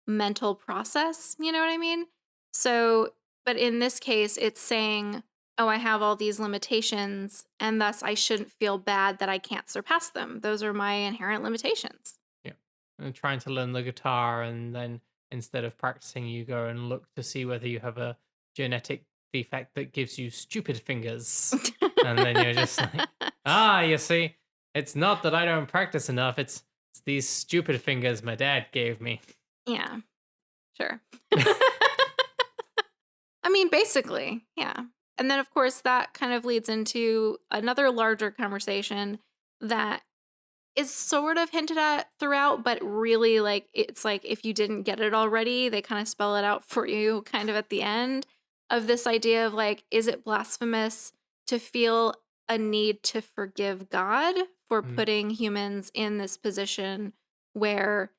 Speaker 2: mental process, you know what I mean? So, but in this case, it's saying, oh, I have all these limitations, and thus I shouldn't feel bad that I can't surpass them. Those are my inherent limitations.
Speaker 1: Yeah. And trying to learn the guitar, and then instead of practicing, you go and look to see whether you have a genetic defect that gives you stupid fingers. And then you're just like, you see, it's not that I don't practice enough, it's these stupid fingers my dad gave me.
Speaker 2: Yeah, sure. I mean, basically, yeah. And then, of course, that kind of leads into another larger conversation that is sort of hinted at throughout, but really, like, it's like if you didn't get it already, they kind of spell it out for you kind of at the end, of this idea of like, is it blasphemous to feel a need to forgive God for
Speaker 1: Mm.
Speaker 2: putting humans in this position where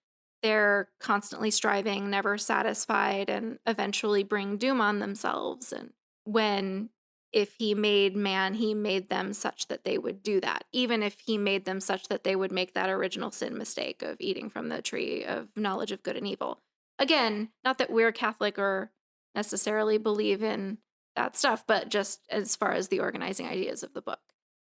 Speaker 2: they're constantly striving, never satisfied, and eventually bring doom on themselves. And when if he made man, he made them such that they would do that, even if he made them such that they would make that original sin mistake of eating from the tree of knowledge of good and evil. Again, not that we're Catholic or necessarily believe in that stuff, but just as far as the organizing ideas of the book.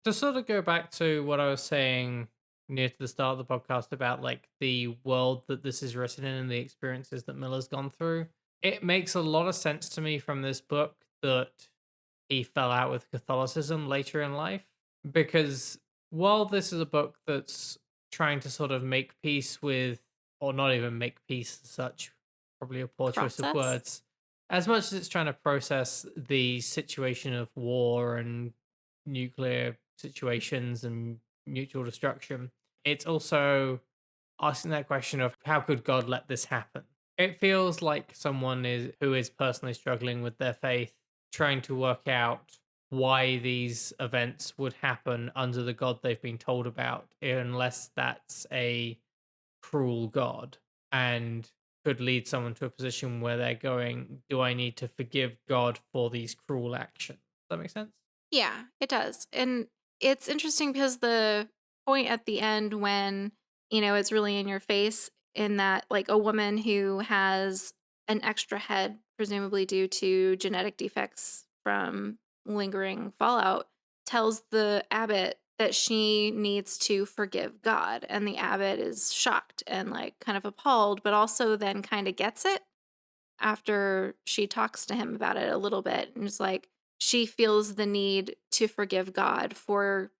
Speaker 1: To sort of go back to what I was saying near to the start of the podcast about like the world that this is written in and the experiences that Miller's gone through, it makes a lot of sense to me from this book that he fell out with Catholicism later in life. Because while this is a book that's trying to sort of make peace with, or not even make peace as such, probably a poor choice of
Speaker 2: Process?
Speaker 1: words, as much as it's trying to process the situation of war and nuclear situations and mutual destruction, it's also asking that question of how could God let this happen? It feels like someone is who is personally struggling with their faith, trying to work out why these events would happen under the God they've been told about, unless that's a cruel God and could lead someone to a position where they're going, do I need to forgive God for these cruel actions? Does that make sense?
Speaker 2: Yeah, it does. And it's interesting because the point at the end when, it's really in your face in that like a woman who has an extra head, presumably due to genetic defects from lingering fallout, tells the abbot that she needs to forgive God. And the abbot is shocked and like kind of appalled, but also then kind of gets it after she talks to him about it a little bit and is like she feels the need to forgive God for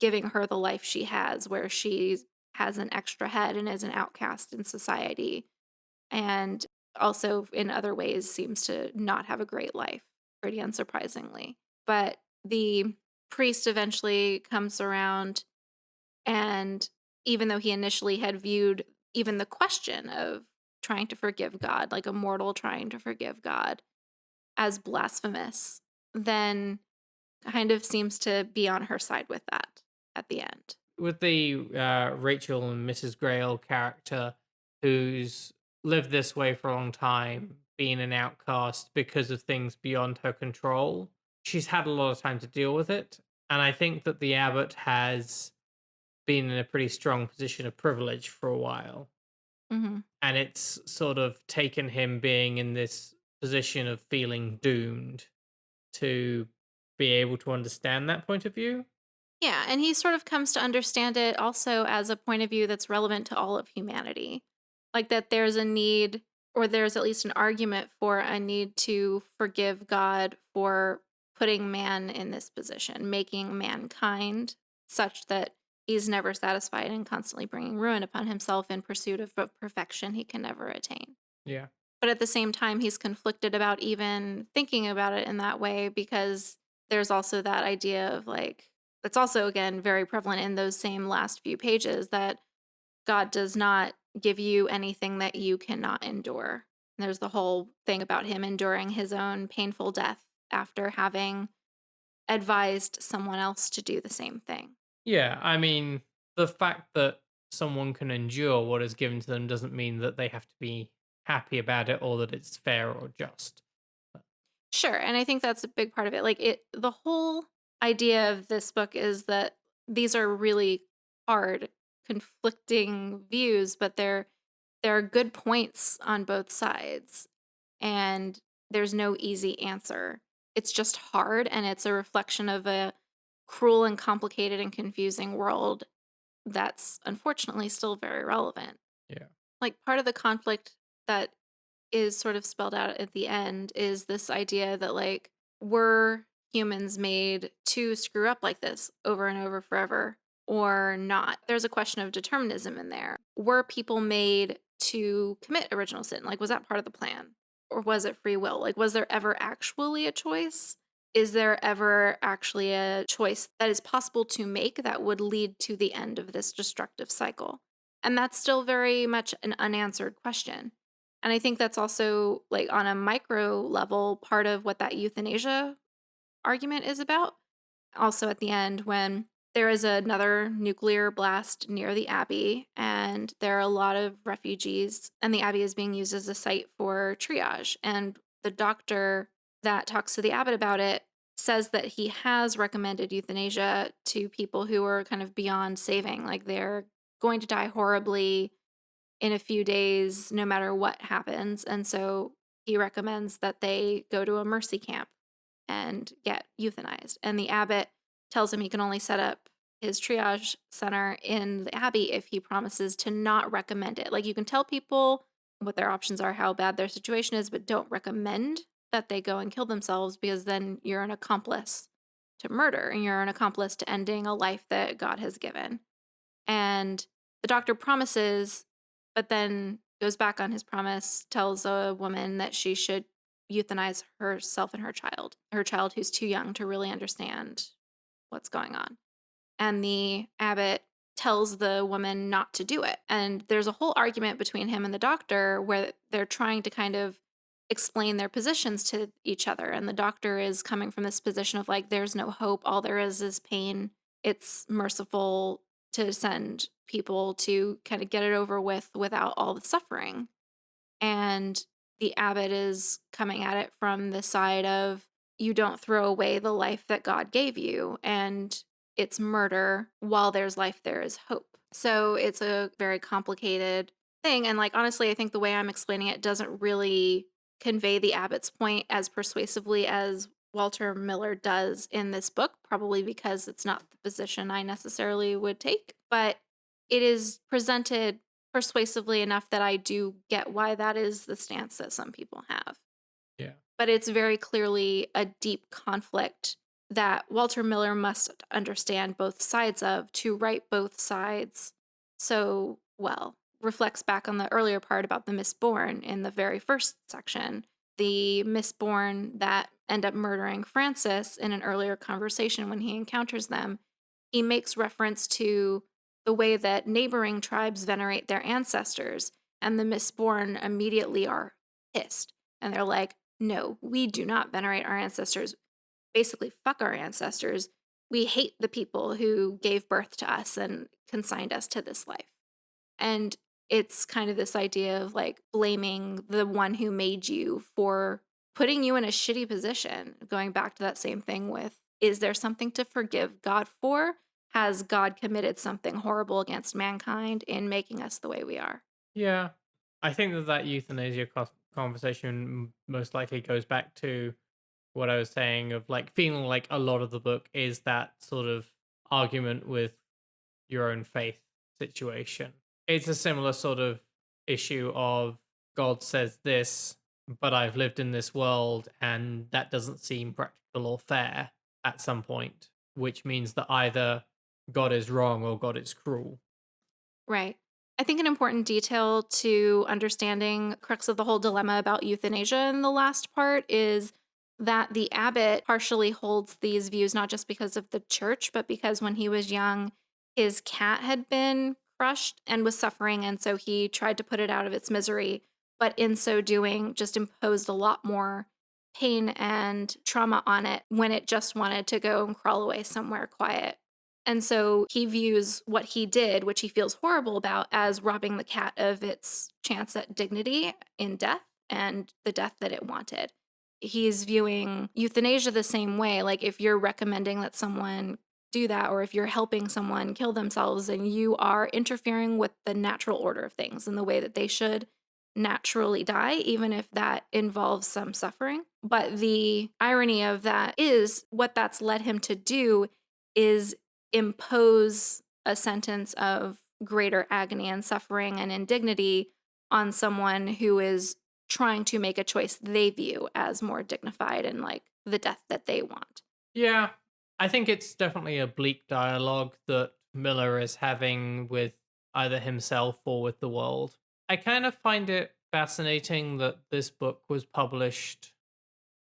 Speaker 2: giving her the life she has where she has an extra head and is an outcast in society and also in other ways seems to not have a great life pretty unsurprisingly. But the priest eventually comes around and even though he initially had viewed even the question of trying to forgive God, like a mortal trying to forgive God, as blasphemous, then kind of seems to be on her side with that at the end.
Speaker 1: With the Rachel and Mrs. Grayle character, who's lived this way for a long time, being an outcast because of things beyond her control, she's had a lot of time to deal with it. And I think that the abbot has been in a pretty strong position of privilege for a while.
Speaker 2: Mhm.
Speaker 1: And it's sort of taken him being in this position of feeling doomed to be able to understand that point of view.
Speaker 2: Yeah, and he sort of comes to understand it also as a point of view that's relevant to all of humanity. Like that there's a need, or there's at least an argument for a need to forgive God for putting man in this position, making mankind such that he's never satisfied and constantly bringing ruin upon himself in pursuit of a perfection he can never attain.
Speaker 1: Yeah.
Speaker 2: But at the same time, he's conflicted about even thinking about it in that way because there's also that idea of like, that's also, again, very prevalent in those same last few pages that God does not give you anything that you cannot endure. And there's the whole thing about him enduring his own painful death after having advised someone else to do the same thing.
Speaker 1: Yeah, I mean, the fact that someone can endure what is given to them doesn't mean that they have to be happy about it or that it's fair or just.
Speaker 2: Sure, and I think that's a big part of it. Like the whole idea of this book is that these are really hard, conflicting views, but there are good points on both sides, and there's no easy answer. It's just hard, and it's a reflection of a cruel and complicated and confusing world that's unfortunately still very relevant.
Speaker 1: Yeah.
Speaker 2: Like part of the conflict that is sort of spelled out at the end is this idea that like were humans made to screw up like this over and over forever or not? There's a question of determinism in there. Were people made to commit original sin? Like was that part of the plan? Or was it free will? Like was there ever actually a choice? Is there ever actually a choice that is possible to make that would lead to the end of this destructive cycle? And that's still very much an unanswered question. And I think that's also, like, on a micro level, part of what that euthanasia argument is about. Also, at the end, when there is another nuclear blast near the Abbey, and there are a lot of refugees, and the Abbey is being used as a site for triage. And the doctor that talks to the abbot about it says that he has recommended euthanasia to people who are kind of beyond saving. Like they're going to die horribly in a few days, no matter what happens. And so he recommends that they go to a mercy camp and get euthanized. And the abbot tells him he can only set up his triage center in the abbey if he promises to not recommend it. Like you can tell people what their options are, how bad their situation is, but don't recommend that they go and kill themselves because then you're an accomplice to murder and you're an accomplice to ending a life that God has given. And the doctor promises, but then goes back on his promise, tells a woman that she should euthanize herself and her child who's too young to really understand what's going on. And the abbot tells the woman not to do it. And there's a whole argument between him and the doctor where they're trying to kind of explain their positions to each other. And the doctor is coming from this position of like, there's no hope. All there is pain. It's merciful to send people to kind of get it over with without all the suffering. And the abbot is coming at it from the side of you don't throw away the life that God gave you, and it's murder. While there's life, there is hope. So it's a very complicated thing. And like, honestly, I think the way I'm explaining it doesn't really convey the abbot's point as persuasively as Walter Miller does in this book, probably because it's not the position I necessarily would take. But it is presented persuasively enough that I do get why that is the stance that some people have.
Speaker 1: Yeah.
Speaker 2: But it's very clearly a deep conflict that Walter Miller must understand both sides of to write both sides so well. Reflects back on the earlier part about the Mistborn in the very first section. The Mistborn that end up murdering Francis in an earlier conversation when he encounters them, he makes reference to the way that neighboring tribes venerate their ancestors, and the Mistborn immediately are pissed. And they're like, no, we do not venerate our ancestors. Basically, fuck our ancestors. We hate the people who gave birth to us and consigned us to this life. And it's kind of this idea of like blaming the one who made you for putting you in a shitty position. Going back to that same thing with, is there something to forgive God for? Has God committed something horrible against mankind in making us the way we are?
Speaker 1: Yeah. I think that euthanasia conversation most likely goes back to what I was saying of like feeling like a lot of the book is that sort of argument with your own faith situation. It's a similar sort of issue of God says this, but I've lived in this world and that doesn't seem practical or fair at some point, which means that either God is wrong or God is cruel.
Speaker 2: Right. I think an important detail to understanding crux of the whole dilemma about euthanasia in the last part is that the abbot partially holds these views not just because of the church, but because when he was young, his cat had been crushed and was suffering, and so he tried to put it out of its misery, but in so doing, just imposed a lot more pain and trauma on it when it just wanted to go and crawl away somewhere quiet. And so he views what he did, which he feels horrible about, as robbing the cat of its chance at dignity in death and the death that it wanted. He's viewing euthanasia the same way. Like if you're recommending that someone do that, or if you're helping someone kill themselves, then you are interfering with the natural order of things and the way that they should naturally die, even if that involves some suffering. But the irony of that is what that's led him to do is impose a sentence of greater agony and suffering and indignity on someone who is trying to make a choice they view as more dignified and like the death that they want.
Speaker 1: Yeah, I think it's definitely a bleak dialogue that Miller is having with either himself or with the world. I kind of find it fascinating that this book was published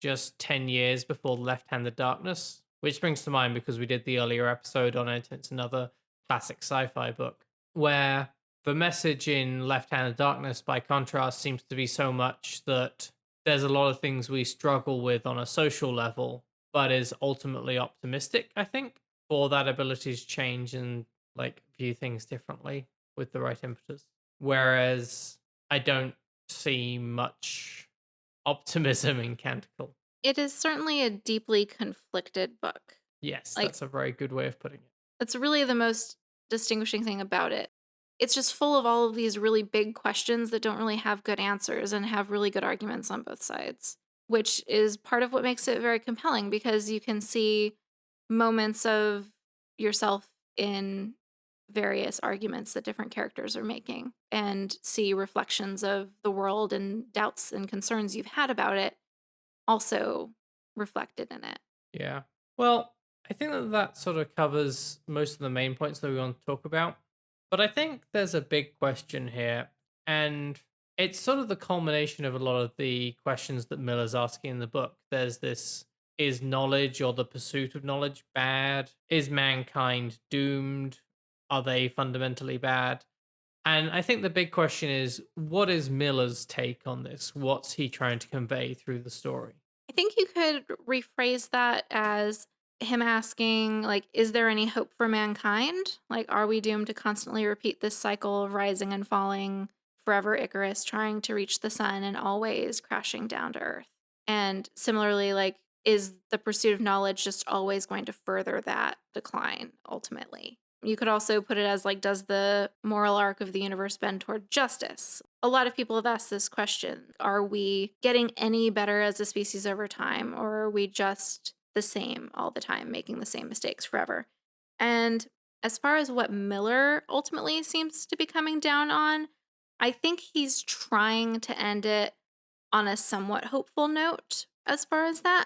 Speaker 1: just 10 years before Left-Handed Darkness, which springs to mind because we did the earlier episode on it. It's another classic sci-fi book where the message in Left-Handed Darkness, by contrast, seems to be so much that there's a lot of things we struggle with on a social level but is ultimately optimistic, I think, for that ability to change and like view things differently with the right impetus. Whereas I don't see much optimism in Canticle.
Speaker 2: It is certainly a deeply conflicted book.
Speaker 1: Yes,
Speaker 2: Like,
Speaker 1: that's a very good way of putting it.
Speaker 2: that's really the most distinguishing thing about it. It's just full of all of these really big questions that don't really have good answers and have really good arguments on both sides, which is part of what makes it very compelling because you can see moments of yourself in various arguments that different characters are making and see reflections of the world and doubts and concerns you've had about it also reflected in it.
Speaker 1: Yeah. Well, I think that that sort of covers most of the main points that we want to talk about. But I think there's a big question here, and it's sort of the culmination of a lot of the questions that Miller's asking in the book. There's this: is knowledge or the pursuit of knowledge bad? Is mankind doomed? Are they fundamentally bad? And I think the big question is, what is Miller's take on this? What's he trying to convey through the story?
Speaker 2: I think you could rephrase that as him asking, like, is there any hope for mankind? Like, are we doomed to constantly repeat this cycle of rising and falling, forever Icarus trying to reach the sun and always crashing down to earth? And similarly, like, is the pursuit of knowledge just always going to further that decline ultimately? You could also put it as like, does the moral arc of the universe bend toward justice? A lot of people have asked this question. Are we getting any better as a species over time, or are we just the same all the time, making the same mistakes forever? And as far as what Miller ultimately seems to be coming down on, I think he's trying to end it on a somewhat hopeful note as far as that.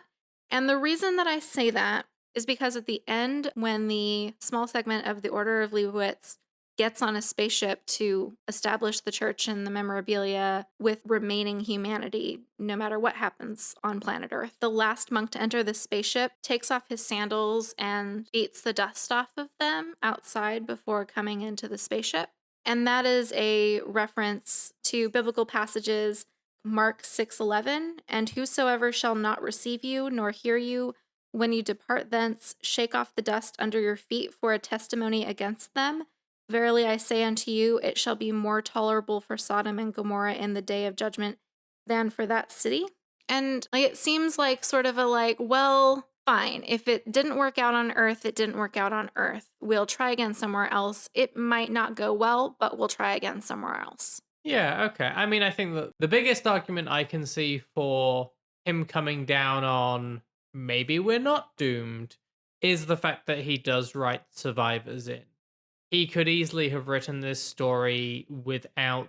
Speaker 2: And the reason that I say that is because at the end, when the small segment of the Order of Leibowitz gets on a spaceship to establish the church and the memorabilia with remaining humanity, no matter what happens on planet Earth, the last monk to enter the spaceship takes off his sandals and beats the dust off of them outside before coming into the spaceship. And that is a reference to biblical passages Mark 6:11, and whosoever shall not receive you nor hear you when you depart thence, shake off the dust under your feet for a testimony against them. Verily I say unto you, it shall be more tolerable for Sodom and Gomorrah in the day of judgment than for that city. And like, it seems like sort of a like, well, fine. If it didn't work out on Earth, it didn't work out on Earth. We'll try again somewhere else. It might not go well, but we'll try again somewhere else.
Speaker 1: Yeah, okay. I mean, I think that the biggest argument I can see for him coming down on maybe we're not doomed is the fact that he does write survivors in. He could easily have written this story without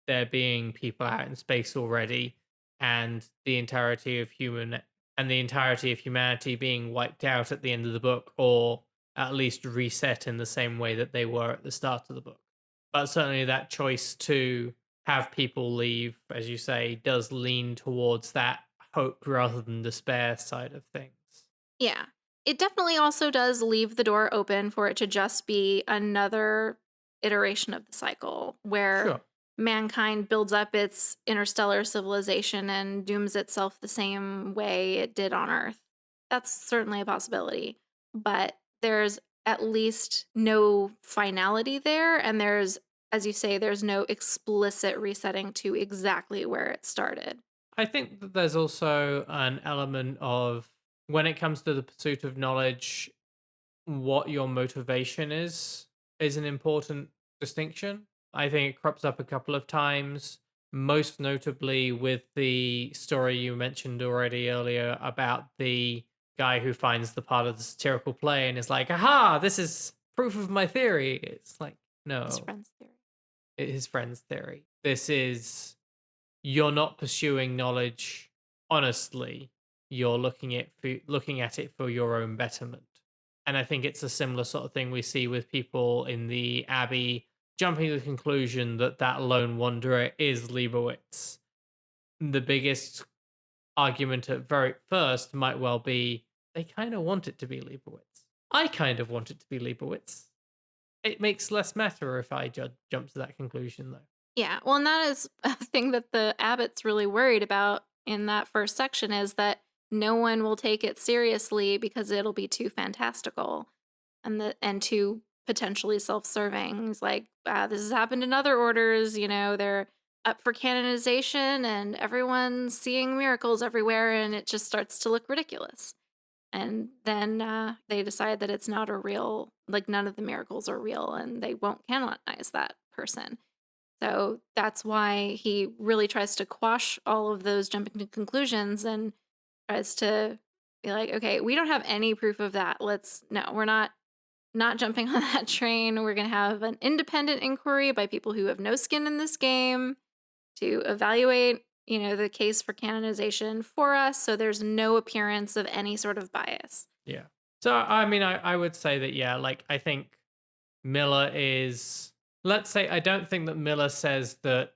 Speaker 1: there being people out in space already and the entirety of humanity being wiped out at the end of the book, or at least reset in the same way that they were at the start of the book. But certainly that choice to have people leave, as you say, does lean towards that hope rather than despair side of things.
Speaker 2: Yeah. It definitely also does leave the door open for it to just be another iteration of the cycle where
Speaker 1: Sure.
Speaker 2: mankind builds up its interstellar civilization and dooms itself the same way it did on Earth. That's certainly a possibility. But there's at least no finality there. And there's, as you say, there's no explicit resetting to exactly where it started.
Speaker 1: I think that there's also an element of, when it comes to the pursuit of knowledge, what your motivation is an important distinction. I think it crops up a couple of times, most notably with the story you mentioned already earlier about the guy who finds the part of the satirical play and is like, aha, this is proof of my theory. It's like,
Speaker 2: His
Speaker 1: no,
Speaker 2: friend's theory.
Speaker 1: his friend's theory. This is, you're not pursuing knowledge honestly. You're looking at it for your own betterment. And I think it's a similar sort of thing we see with people in the Abbey jumping to the conclusion that that lone wanderer is Liebowitz. The biggest argument at very first might well be they kind of want it to be Liebowitz. I kind of want it to be Liebowitz. It makes less matter if I jump to that conclusion, though.
Speaker 2: Yeah, well, and that is a thing that the abbot's really worried about in that first section is that no one will take it seriously because it'll be too fantastical and too potentially self-serving. It's like, this has happened in other orders, they're up for canonization and everyone's seeing miracles everywhere and it just starts to look ridiculous. And then they decide that it's not a real, like none of the miracles are real and they won't canonize that person. So that's why he really tries to quash all of those jumping to conclusions and tries to be like, okay, we don't have any proof of that. No, we're not jumping on that train. We're going to have an independent inquiry by people who have no skin in this game to evaluate, the case for canonization for us. So there's no appearance of any sort of bias.
Speaker 1: Yeah. So I mean, I would say that like I think Miller is. Let's say I don't think that Miller says that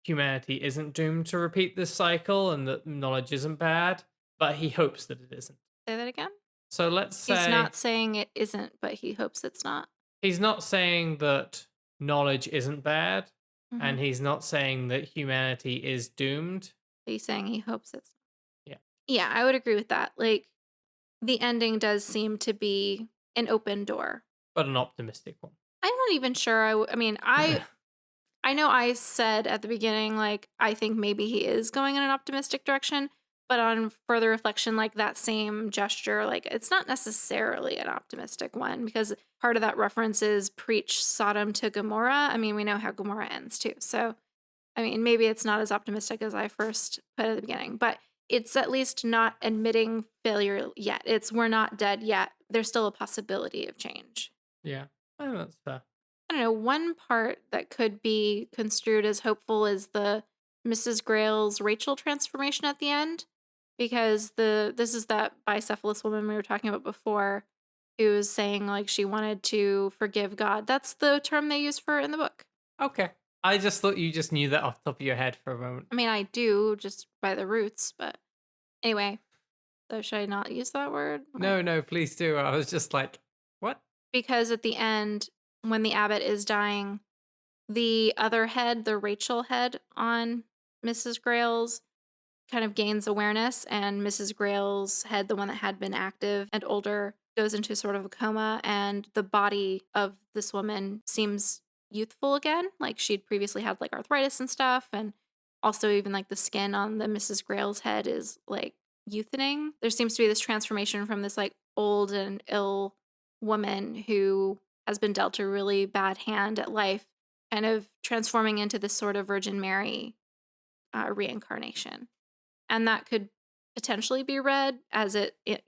Speaker 1: humanity isn't doomed to repeat this cycle and that knowledge isn't bad, but he hopes that it isn't.
Speaker 2: Say that again?
Speaker 1: So let's say
Speaker 2: He's not saying it isn't, but he hopes it's not.
Speaker 1: he's not saying that knowledge isn't bad, and
Speaker 2: Mhm.
Speaker 1: he's not saying that humanity is doomed.
Speaker 2: He's saying he hopes it's not.
Speaker 1: Yeah.
Speaker 2: Yeah, I would agree with that. Like, the ending does seem to be an open door.
Speaker 1: But an optimistic one.
Speaker 2: I'm not even sure. I mean, I know I said at the beginning, like, I think maybe he is going in an optimistic direction, but on further reflection, like that same gesture, like it's not necessarily an optimistic one because part of that reference is preach Sodom to Gomorrah. I mean, we know how Gomorrah ends too. So, I mean, maybe it's not as optimistic as I first put at the beginning, but it's at least not admitting failure yet. It's we're not dead yet. There's still a possibility of change.
Speaker 1: Yeah. I think that's fair.
Speaker 2: I don't know, one part that could be construed as hopeful is the Mrs. Grail's Rachel transformation at the end, because this is that bicephalous woman we were talking about before, who was saying like she wanted to forgive God. That's the term they use for her in the book.
Speaker 1: Okay. I just thought you just knew that off the top of your head for a moment.
Speaker 2: I mean, I do just by the roots, but anyway. So should I not use that word?
Speaker 1: No, please do. I was just like, what?
Speaker 2: Because at the end, when the abbot is dying, the other head, the Rachel head on Mrs. Grail's, kind of gains awareness, and Mrs. Grail's head, the one that had been active and older, goes into sort of a coma, and the body of this woman seems youthful again. Like she'd previously had like arthritis and stuff, and also even like the skin on the Mrs. Grail's head is like youthening. There seems to be this transformation from this like old and ill woman who has been dealt a really bad hand at life, kind of transforming into this sort of Virgin Mary reincarnation. And that could potentially be read as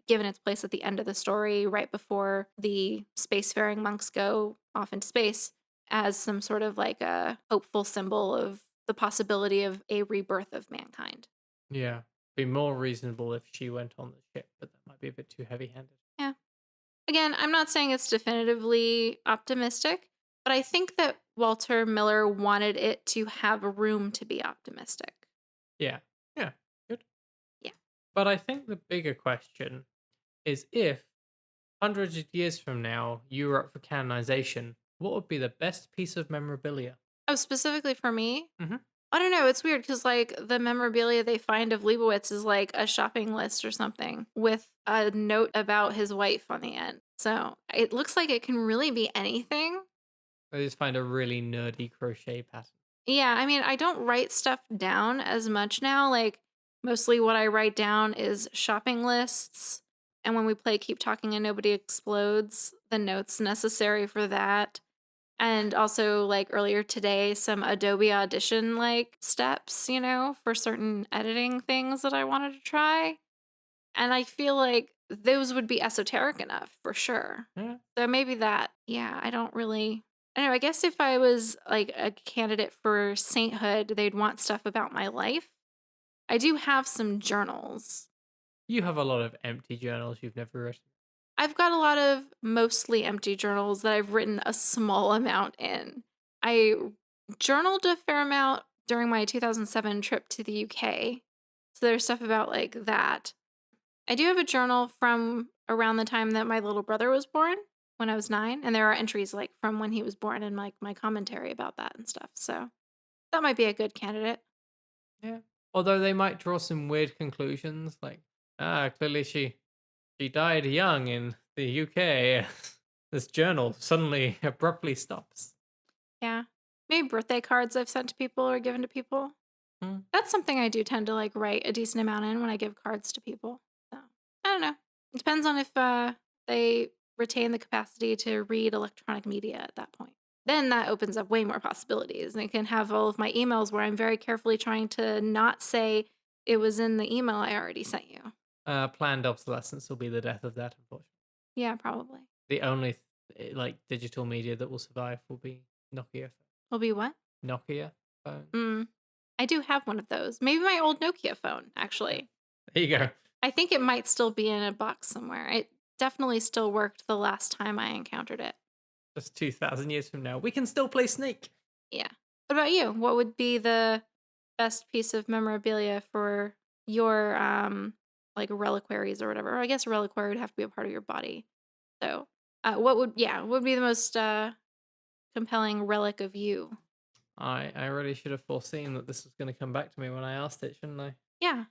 Speaker 2: given its place at the end of the story, right before the spacefaring monks go off into space, as some sort of like a hopeful symbol of the possibility of a rebirth of mankind.
Speaker 1: Yeah. Be more reasonable if she went on the ship, but that might be a bit too heavy-handed.
Speaker 2: Yeah. Again, I'm not saying it's definitively optimistic, but I think that Walter Miller wanted it to have room to be optimistic.
Speaker 1: Yeah. Yeah. Good.
Speaker 2: Yeah.
Speaker 1: But I think the bigger question is if hundreds of years from now you were up for canonization, what would be the best piece of memorabilia?
Speaker 2: Oh, specifically for me?
Speaker 1: Mhm.
Speaker 2: I don't know. It's weird because, like, the memorabilia they find of Leibowitz is like a shopping list or something with a note about his wife on the end. So it looks like it can really be anything.
Speaker 1: I just find a really nerdy crochet pattern.
Speaker 2: Yeah, I mean, I don't write stuff down as much now. Like, mostly what I write down is shopping lists. And when we play Keep Talking and Nobody Explodes, the notes necessary for that. And also, like earlier today, some Adobe Audition like steps, for certain editing things that I wanted to try. And I feel like those would be esoteric enough for sure.
Speaker 1: Yeah.
Speaker 2: So maybe that, yeah, I don't know. I guess if I was like a candidate for sainthood, they'd want stuff about my life. I do have some journals.
Speaker 1: You have a lot of empty journals you've never written.
Speaker 2: I've got a lot of mostly empty journals that I've written a small amount in. I journaled a fair amount during my 2007 trip to the UK. So there's stuff about like that. I do have a journal from around the time that my little brother was born when I was 9. And there are entries like from when he was born and like my commentary about that and stuff. So that might be a good candidate.
Speaker 1: Yeah. Although they might draw some weird conclusions, like Clearly she died young in the UK. This journal suddenly abruptly stops.
Speaker 2: Yeah. Maybe birthday cards I've sent to people or given to people.
Speaker 1: Hmm.
Speaker 2: That's something I do tend to like write a decent amount in when I give cards to people. So I don't know. It depends on if they retain the capacity to read electronic media at that point. Then that opens up way more possibilities. And I can have all of my emails where I'm very carefully trying to not say it was in the email I already sent you.
Speaker 1: Planned obsolescence will be the death of that, unfortunately.
Speaker 2: Yeah, probably.
Speaker 1: The only like digital media that will survive will be Nokia.
Speaker 2: Will be what?
Speaker 1: Nokia phone.
Speaker 2: Mm, I do have one of those. Maybe my old Nokia phone,
Speaker 1: Yeah.
Speaker 2: actually.
Speaker 1: There you go.
Speaker 2: I think it might still be in a box somewhere. It definitely still worked the last time I encountered it.
Speaker 1: Just 2,000 years from now, we can still play Snake.
Speaker 2: Yeah. What about you? What would be the best piece of memorabilia for your like reliquaries or whatever? Or I guess a reliquary would have to be a part of your body. So, what would be the most compelling relic of you?
Speaker 1: I really should have foreseen that this was going to come back to me when I asked it, shouldn't I?
Speaker 2: Yeah,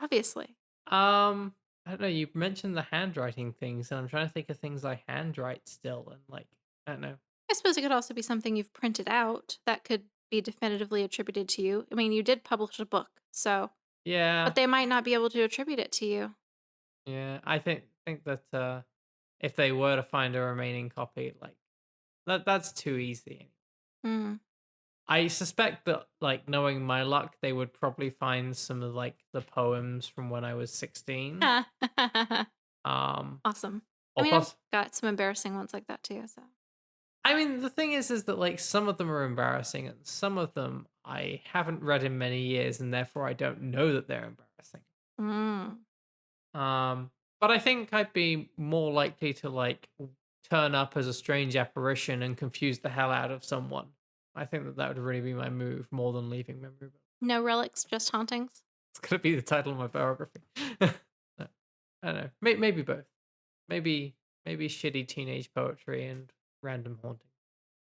Speaker 2: obviously.
Speaker 1: I don't know. You mentioned the handwriting things, and I'm trying to think of things I handwrite still, and like I don't know.
Speaker 2: I suppose it could also be something you've printed out that could be definitively attributed to you. I mean, you did publish a book, so
Speaker 1: Yeah,
Speaker 2: but they might not be able to attribute it to you.
Speaker 1: yeah. I think that if they were to find a remaining copy, like that's too easy.
Speaker 2: Mm.
Speaker 1: I suspect that, like knowing my luck, they would probably find some of like the poems from when I was 16. Um,
Speaker 2: Awesome. I
Speaker 1: or
Speaker 2: mean, I've
Speaker 1: poss-
Speaker 2: got some embarrassing ones like that too, so.
Speaker 1: I mean, the thing is that like some of them are embarrassing, and some of them I haven't read in many years, and therefore I don't know that they're embarrassing.
Speaker 2: Mm.
Speaker 1: But I think I'd be more likely to like turn up as a strange apparition and confuse the hell out of someone. I think that that would really be my move more than leaving memory.
Speaker 2: No relics, just hauntings?
Speaker 1: It's gonna be the title of my biography. No, I don't know. Maybe both. Maybe shitty teenage poetry and random haunting.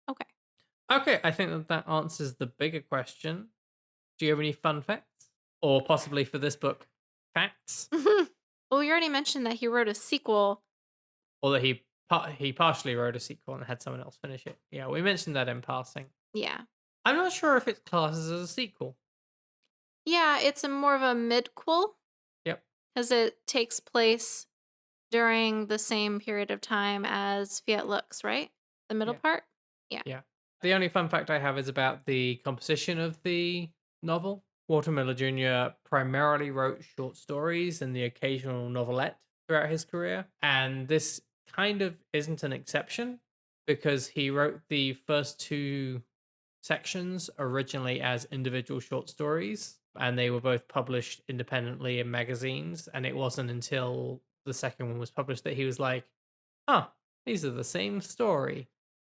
Speaker 2: Okay.
Speaker 1: Okay, I think that that answers the bigger question. Do you have any fun facts, or possibly for this book, facts,
Speaker 2: Well, we already mentioned that he wrote a sequel.
Speaker 1: or that he partially wrote a sequel and had someone else finish it? Yeah, we mentioned that in passing.
Speaker 2: Yeah.
Speaker 1: I'm not sure if it classes as a sequel.
Speaker 2: Yeah, it's a more of a midquel
Speaker 1: Yep.
Speaker 2: because it takes place during the same period of time as Fiat Lux, right? The middle
Speaker 1: Yeah.
Speaker 2: part? Yeah.
Speaker 1: Yeah. The only fun fact I have is about the composition of the novel. Walter Miller Jr. primarily wrote short stories and the occasional novelette throughout his career. And this kind of isn't an exception because he wrote the first two sections originally as individual short stories, and they were both published independently in magazines. And it wasn't until the second one was published that he was like, huh, these are the same story.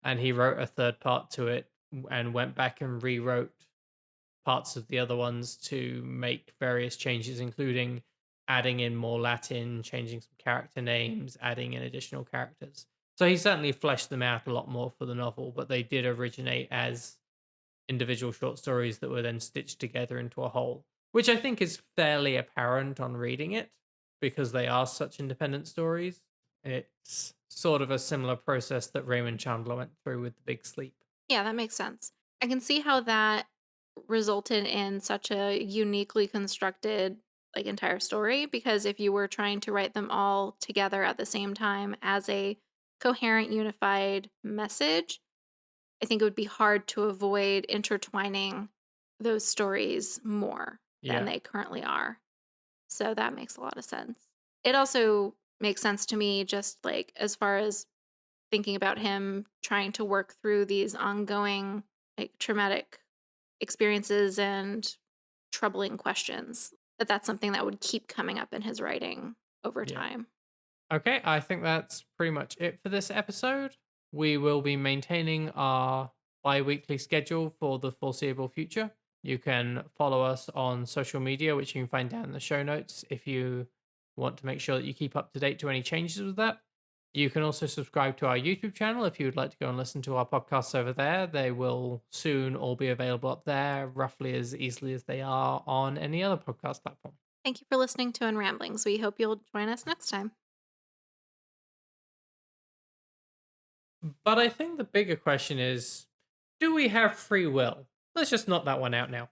Speaker 1: And he wrote a third part to it and went back and rewrote parts of the other ones to make various changes, including adding in more Latin, changing some character names, adding in additional characters. So he certainly fleshed them out a lot more for the novel, but they did originate as individual short stories that were then stitched together into a whole, which I think is fairly apparent on reading it because they are such independent stories. It's sort of a similar process that Raymond Chandler went through with The Big Sleep.
Speaker 2: Yeah, that makes sense. I can see how that resulted in such a uniquely constructed like entire story because if you were trying to write them all together at the same time as a coherent unified message, I think it would be hard to avoid intertwining those stories more than
Speaker 1: Yeah.
Speaker 2: they currently are. So that makes a lot of sense. It also makes sense to me just like as far as thinking about him trying to work through these ongoing like traumatic experiences and troubling questions that's something that would keep coming up in his writing over
Speaker 1: Yeah.
Speaker 2: time.
Speaker 1: Okay, I think that's pretty much it for this episode. We will be maintaining our bi weekly schedule for the foreseeable future. You can follow us on social media, which you can find down in the show notes if you want to make sure that you keep up to date to any changes with that. You can also subscribe to our YouTube channel if you would like to go and listen to our podcasts over there. They will soon all be available up there, roughly as easily as they are on any other podcast platform.
Speaker 2: Thank you for listening to Unramblings. We hope you'll join us next time.
Speaker 1: But I think the bigger question is, do we have free will? Let's just knock that one out now.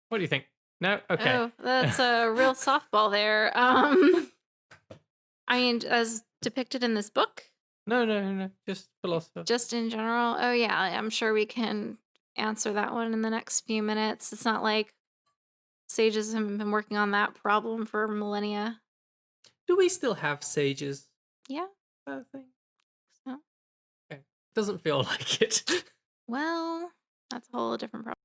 Speaker 1: What do you think? No? Okay.
Speaker 2: Oh, that's a real softball there. I mean, as depicted in this book,
Speaker 1: No. Just philosopher.
Speaker 2: just in general. Oh, yeah, I'm sure we can answer that one in the next few minutes. It's not like sages haven't been working on that problem for millennia.
Speaker 1: Do we still have sages?
Speaker 2: Yeah.
Speaker 1: I think.
Speaker 2: So,
Speaker 1: Okay. Doesn't feel like it.
Speaker 2: well, that's a whole different problem.